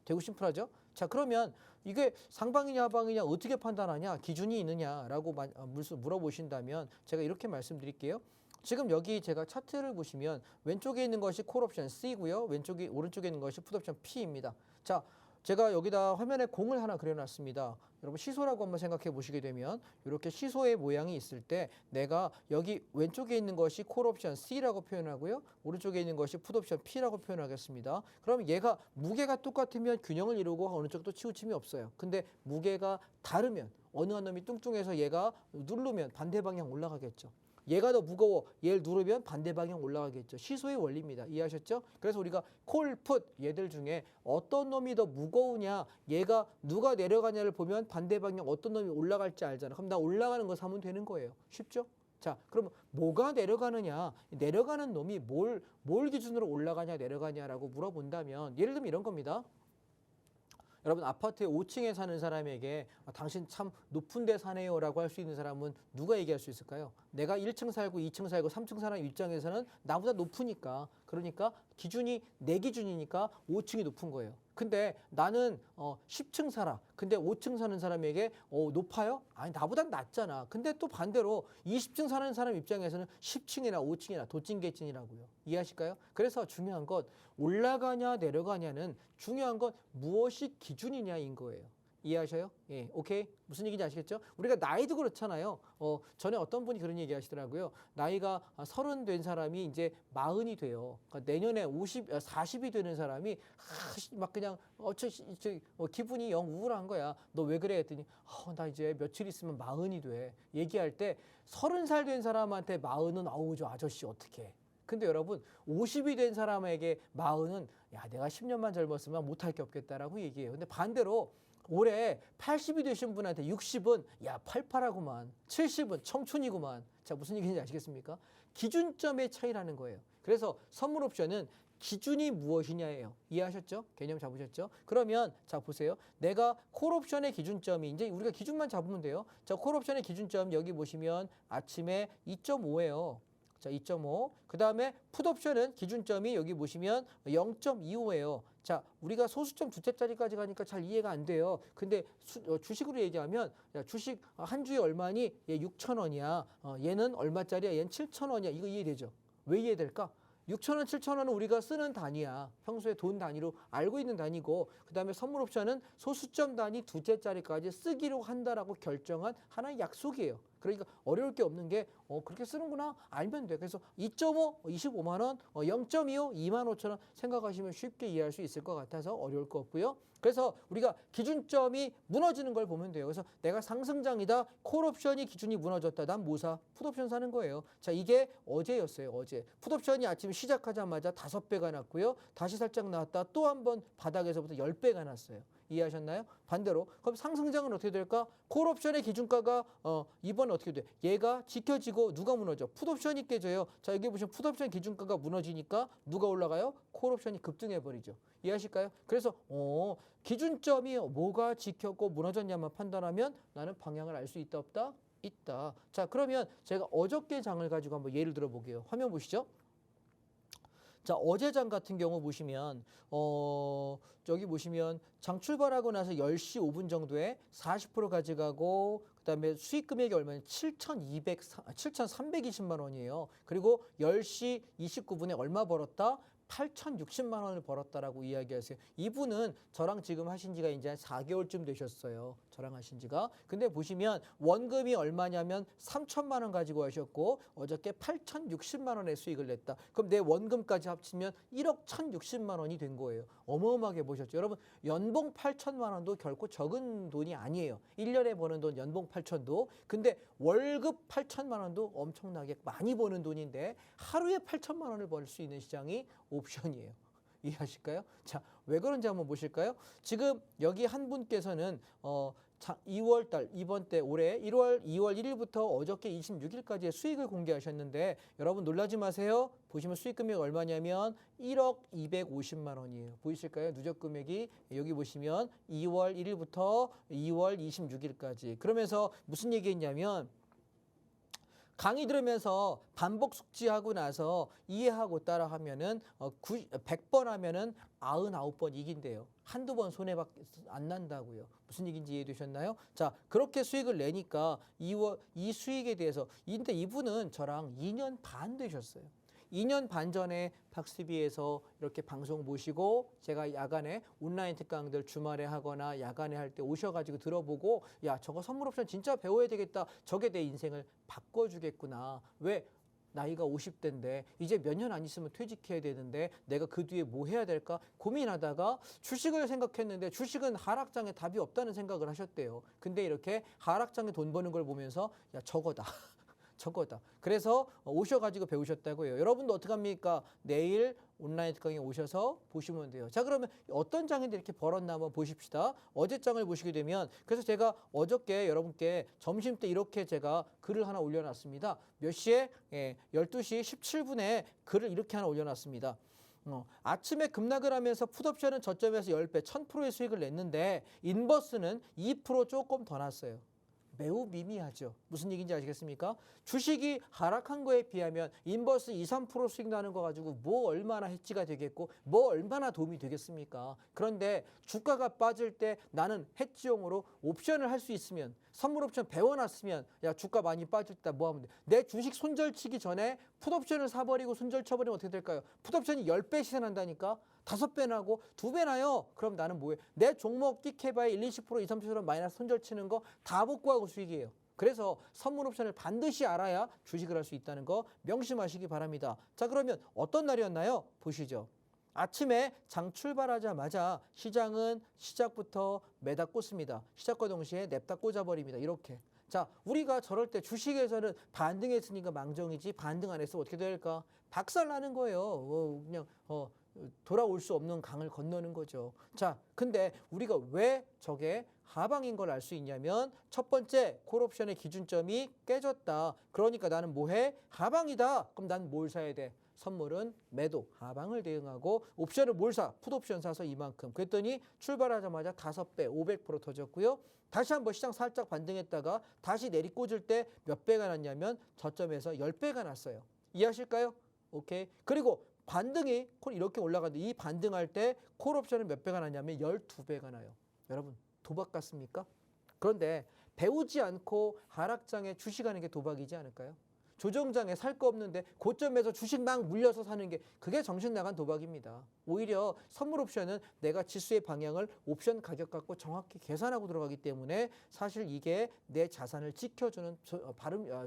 되고 심플하죠? 자, 그러면 이게 상방이냐 하방이냐 어떻게 판단하냐, 기준이 있느냐라고 물어보신다면 제가 이렇게 말씀드릴게요. 지금 여기 제가 차트를 보시면 왼쪽에 있는 것이 콜옵션 C고요. 오른쪽에 있는 것이 풋옵션 P입니다. 자, 제가 여기다 화면에 공을 하나 그려놨습니다. 여러분 시소라고 한번 생각해 보시게 되면 이렇게 시소의 모양이 있을 때 내가 여기 왼쪽에 있는 것이 콜옵션 C라고 표현하고요. 오른쪽에 있는 것이 풋옵션 P라고 표현하겠습니다. 그럼 얘가 무게가 똑같으면 균형을 이루고 어느 쪽도 치우침이 없어요. 근데 무게가 다르면 어느 한 놈이 뚱뚱해서 얘가 누르면 반대 방향 올라가겠죠. 얘가 더 무거워, 얘를 누르면 반대 방향 올라가겠죠. 시소의 원리입니다. 이해하셨죠? 그래서 우리가 콜, 풋 얘들 중에 어떤 놈이 더 무거우냐, 얘가 누가 내려가냐를 보면 반대 방향 어떤 놈이 올라갈지 알잖아. 그럼 나 올라가는 거 사면 되는 거예요. 쉽죠? 자, 그럼 뭐가 내려가느냐, 내려가는 놈이 뭘 기준으로 올라가냐 내려가냐라고 물어본다면 예를 들면 이런 겁니다. 여러분 아파트에 5층에 사는 사람에게 당신 참 높은 데 사네요 라고 할 수 있는 사람은 누가 얘기할 수 있을까요? 내가 1층 살고 2층 살고 3층 사는 입장에서는 나보다 높으니까, 그러니까 기준이 내 기준이니까 5층이 높은 거예요. 근데 나는 10층 살아. 근데 5층 사는 사람에게 높아요? 아니, 나보단 낮잖아. 근데 또 반대로 20층 사는 사람 입장에서는 10층이나 5층이나 도찐개찐이라고요. 이해하실까요? 그래서 중요한 건 올라가냐 내려가냐는 중요한 건 무엇이 기준이냐인 거예요. 이해하셔요? 예, 오케이. 무슨 얘기인지 아시겠죠? 우리가 나이도 그렇잖아요. 전에 어떤 분이 그런 얘기 하시더라고요. 나이가 30 된 사람이 이제 40이 돼요. 그러니까 내년에 40이 되는 사람이 막 그냥 기분이 영 우울한 거야. 너 왜 그래? 했더니 나 이제 며칠 있으면 40이 돼. 얘기할 때 30살 된 사람한테 40은 아우 저 아저씨 어떡해. 근데 여러분 50이 된 사람에게 40은 야 내가 10년만 젊었으면 못할 게 없겠다라고 얘기해요. 근데 반대로 올해 80이 되신 분한테 60은 야 88하구만, 70은 청춘이구만. 자, 무슨 얘기인지 아시겠습니까? 기준점의 차이라는 거예요. 그래서 선물 옵션은 기준이 무엇이냐예요. 이해하셨죠? 개념 잡으셨죠? 그러면 자 보세요. 내가 콜 옵션의 기준점이 이제 우리가 기준만 잡으면 돼요. 자, 콜 옵션의 기준점 여기 보시면 아침에 2.5예요. 자, 2.5. 그 다음에 풋옵션은 기준점이 여기 보시면 0.25예요. 자, 우리가 소수점 두 째짜리까지 가니까 잘 이해가 안 돼요. 근데 주식으로 얘기하면 야, 주식 한 주에 얼마니? 얘 6,000원이야. 얘는 얼마짜리야? 얘는 7,000원이야. 이거 이해되죠? 왜 이해될까? 6,000원, 7,000원은 우리가 쓰는 단위야. 평소에 돈 단위로 알고 있는 단위고, 그 다음에 선물 옵션은 소수점 단위 두째짜리까지 쓰기로 한다라고 결정한 하나의 약속이에요. 그러니까 어려울 게 없는 게 그렇게 쓰는구나 알면 돼. 그래서 2.5 25만 원, 0.25 25,000원 생각하시면 쉽게 이해할 수 있을 것 같아서 어려울 거 없고요. 그래서 우리가 기준점이 무너지는 걸 보면 돼요. 그래서 내가 상승장이다. 콜옵션이 기준이 무너졌다. 난 뭐 사? 풋옵션 사는 거예요. 자, 이게 어제였어요. 어제. 풋옵션이 아침에 시작하자마자 5배가 났고요. 다시 살짝 나왔다. 또 한 번 바닥에서부터 10배가 났어요. 이해하셨나요? 반대로 그럼 상승장은 어떻게 될까? 콜옵션의 기준가가 이번에 어떻게 돼? 얘가 지켜지고 누가 무너져? 풋옵션이 깨져요. 자, 여기 보시면 풋옵션 기준가가 무너지니까 누가 올라가요? 콜옵션이 급등해버리죠. 이해하실까요? 그래서 기준점이 뭐가 지켰고 무너졌냐만 판단하면 나는 방향을 알 수 있다 없다? 있다. 자, 그러면 제가 어저께 장을 가지고 한번 예를 들어 볼게요. 화면 보시죠. 자, 어제 장 같은 경우 보시면 저기 보시면 장 출발하고 나서 10시 5분 정도에 40% 가져가고 그다음에 수익 금액이 얼마냐? 7,320만 원이에요. 그리고 10시 29분에 얼마 벌었다? 8,060만 원을 벌었다라고 이야기하세요. 이분은 저랑 지금 하신 지가 이제 한 4개월쯤 되셨어요. 저랑 하신 지가. 근데 보시면 원금이 얼마냐면 3천만 원 가지고 하셨고 어저께 8,060만 원의 수익을 냈다. 그럼 내 원금까지 합치면 1억 1,060만 원이 된 거예요. 어마어마하게 보셨죠. 여러분 연봉 8천만 원도 결코 적은 돈이 아니에요. 1년에 버는 돈 연봉 8천도. 근데 월급 8천만 원도 엄청나게 많이 버는 돈인데 하루에 8천만 원을 벌 수 있는 시장이 옵션이에요. 이해하실까요? 자, 왜 그런지 한번 보실까요? 지금 여기 한 분께서는 2월 달 이번 때 올해 2월 1일부터 어저께 26일까지의 수익을 공개하셨는데 여러분 놀라지 마세요. 보시면 수익 금액 얼마냐면 1억 250만 원이에요. 보이실까요? 누적 금액이 여기 보시면 2월 1일부터 2월 26일까지. 그러면서 무슨 얘기했냐면 강의 들으면서 반복 숙지하고 나서 이해하고 따라 하면은 100번 하면은 99번 이긴대요. 한두 번 손해밖에 안 난다고요. 무슨 얘기인지 이해되셨나요? 자, 그렇게 수익을 내니까 이 수익에 대해서 근데 이분은 저랑 2년 반 되셨어요. 2년 반 전에 박스비에서 이렇게 방송 보시고 제가 야간에 온라인 특강들 주말에 하거나 야간에 할 때 오셔가지고 들어보고 야 저거 선물 옵션 진짜 배워야 되겠다. 저게 내 인생을 바꿔주겠구나. 왜? 나이가 50대인데 이제 몇 년 안 있으면 퇴직해야 되는데 내가 그 뒤에 뭐 해야 될까 고민하다가 주식을 생각했는데 주식은 하락장에 답이 없다는 생각을 하셨대요. 근데 이렇게 하락장에 돈 버는 걸 보면서 야 저거다. 저거다. 그래서 오셔가지고 배우셨다고요. 여러분도 어떡합니까? 내일 온라인 특강에 오셔서 보시면 돼요. 자, 그러면 어떤 장인데 이렇게 벌었나 한번 보십시다. 어제 장을 보시게 되면 그래서 제가 어저께 여러분께 점심 때 이렇게 제가 글을 하나 올려놨습니다. 몇 시에? 12시 17분에 글을 이렇게 하나 올려놨습니다. 아침에 급락을 하면서 풋옵션은 저점에서 10배, 1000%의 수익을 냈는데 인버스는 2% 조금 더 났어요. 매우 미미하죠. 무슨 얘기인지 아시겠습니까? 주식이 하락한 거에 비하면 인버스 2, 3% 수익 나는 거 가지고 뭐 얼마나 해치가 되겠고 뭐 얼마나 도움이 되겠습니까? 그런데 주가가 빠질 때 나는 해치용으로 옵션을 할 수 있으면 선물 옵션 배워놨으면 야 주가 많이 빠질 때 뭐 하면 돼? 내 주식 손절치기 전에 풋옵션을 사버리고 손절 쳐버리면 어떻게 될까요? 풋옵션이 10배 시세 난다니까? 5배 나고 2배 나요. 그럼 나는 뭐해? 내 종목 띡해봐야 1, 20%, 2, 30% 마이너스 손절 치는 거 다 복구하고 수익이에요. 그래서 선물 옵션을 반드시 알아야 주식을 할 수 있다는 거 명심하시기 바랍니다. 자, 그러면 어떤 날이었나요? 보시죠. 아침에 장 출발하자마자 시장은 시작부터 매다 꽂습니다. 시작과 동시에 냅다 꽂아버립니다. 이렇게. 자, 우리가 저럴 때 주식에서는 반등했으니까 망정이지 반등 안 했으면 어떻게 될까? 박살나는 거예요. 그냥 돌아올 수 없는 강을 건너는 거죠. 자, 근데 우리가 왜 저게 하방인 걸 알 수 있냐면 첫 번째 콜옵션의 기준점이 깨졌다. 그러니까 나는 뭐해? 하방이다. 그럼 난 뭘 사야 돼? 선물은 매도, 하방을 대응하고 옵션을 뭘 사? 풋옵션 사서 이만큼. 그랬더니 출발하자마자 5배, 500% 터졌고요. 다시 한번 시장 살짝 반등했다가 다시 내리꽂을 때 몇 배가 났냐면 저점에서 10배가 났어요. 이해하실까요? 오케이. 그리고 반등이 이렇게 올라가는데 이 반등할 때 콜옵션은 몇 배가 나냐면 12배가 나요. 여러분 도박 같습니까? 그런데 배우지 않고 하락장에 주식하는 게 도박이지 않을까요? 조정장에 살 거 없는데 고점에서 주식 막 물려서 사는 게 그게 정신 나간 도박입니다. 오히려 선물 옵션은 내가 지수의 방향을 옵션 가격 갖고 정확히 계산하고 들어가기 때문에 사실 이게 내 자산을 지켜주는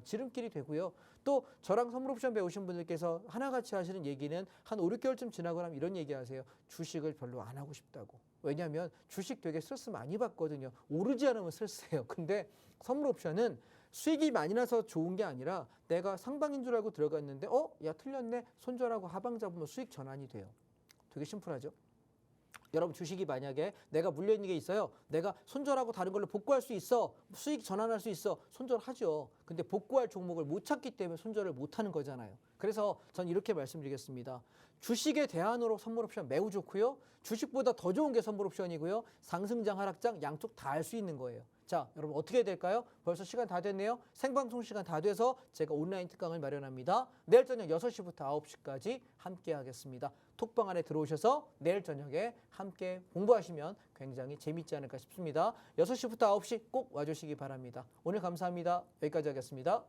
지름길이 되고요. 또 저랑 선물 옵션 배우신 분들께서 하나같이 하시는 얘기는 한 5, 6개월쯤 지나고 나면 이런 얘기 하세요. 주식을 별로 안 하고 싶다고. 왜냐하면 주식 되게 스트레스 많이 받거든요. 오르지 않으면 스트레스예요. 근데 선물 옵션은 수익이 많이 나서 좋은 게 아니라 내가 상방인 줄 알고 들어갔는데 야 틀렸네. 손절하고 하방 잡으면 수익 전환이 돼요. 되게 심플하죠. 여러분 주식이 만약에 내가 물려있는 게 있어요. 내가 손절하고 다른 걸로 복구할 수 있어. 수익 전환할 수 있어. 손절하죠. 근데 복구할 종목을 못 찾기 때문에 손절을 못 하는 거잖아요. 그래서 전 이렇게 말씀드리겠습니다. 주식의 대안으로 선물 옵션 매우 좋고요. 주식보다 더 좋은 게 선물 옵션이고요. 상승장, 하락장 양쪽 다 할 수 있는 거예요. 자, 여러분 어떻게 될까요? 벌써 시간 다 됐네요. 생방송 시간 다 돼서 제가 온라인 특강을 마련합니다. 내일 저녁 6시부터 9시까지 함께 하겠습니다. 톡방 안에 들어오셔서 내일 저녁에 함께 공부하시면 굉장히 재밌지 않을까 싶습니다. 6시부터 9시 꼭 와주시기 바랍니다. 오늘 감사합니다. 여기까지 하겠습니다.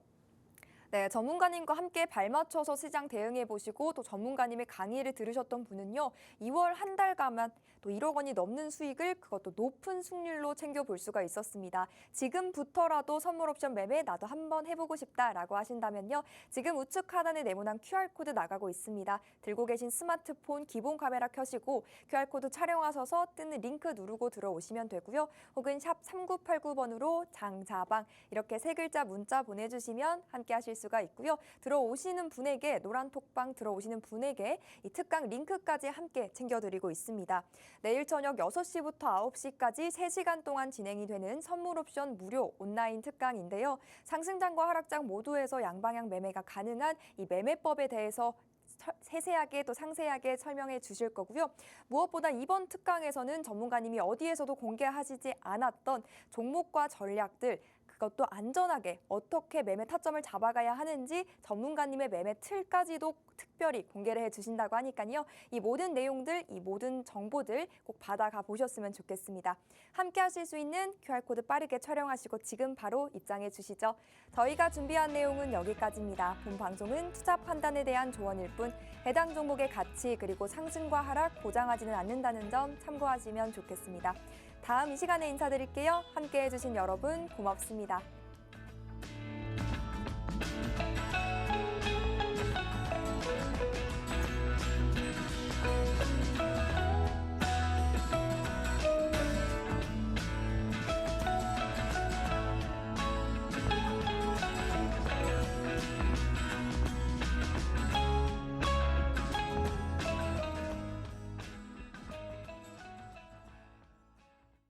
네, 전문가님과 함께 발맞춰서 시장 대응해 보시고 또 전문가님의 강의를 들으셨던 분은요, 2월 한 달간만 또 1억 원이 넘는 수익을 그것도 높은 승률로 챙겨볼 수가 있었습니다. 지금부터라도 선물 옵션 매매 나도 한번 해보고 싶다라고 하신다면요, 지금 우측 하단에 네모난 QR코드 나가고 있습니다. 들고 계신 스마트폰 기본 카메라 켜시고 QR코드 촬영하셔서 뜨는 링크 누르고 들어오시면 되고요. 혹은 샵 3989번으로 장자방 이렇게 세 글자 문자 보내주시면 함께 하실 수가 있고요. 들어오시는 분에게 노란 톡방 들어오시는 분에게 이 특강 링크까지 함께 챙겨드리고 있습니다. 내일 저녁 6시부터 9시까지 3시간 동안 진행이 되는 선물 옵션 무료 온라인 특강인데요. 상승장과 하락장 모두에서 양방향 매매가 가능한 이 매매법에 대해서 세세하게 또 상세하게 설명해 주실 거고요. 무엇보다 이번 특강에서는 전문가님이 어디에서도 공개하시지 않았던 종목과 전략들 그것도 안전하게 어떻게 매매 타점을 잡아가야 하는지 전문가님의 매매 틀까지도 특별히 공개를 해주신다고 하니까요. 이 모든 내용들, 이 모든 정보들 꼭 받아가 보셨으면 좋겠습니다. 함께 하실 수 있는 QR코드 빠르게 촬영하시고 지금 바로 입장해 주시죠. 저희가 준비한 내용은 여기까지입니다. 본 방송은 투자 판단에 대한 조언일 뿐 해당 종목의 가치 그리고 상승과 하락 보장하지는 않는다는 점 참고하시면 좋겠습니다. 다음 이 시간에 인사드릴게요. 함께해 주신 여러분 고맙습니다.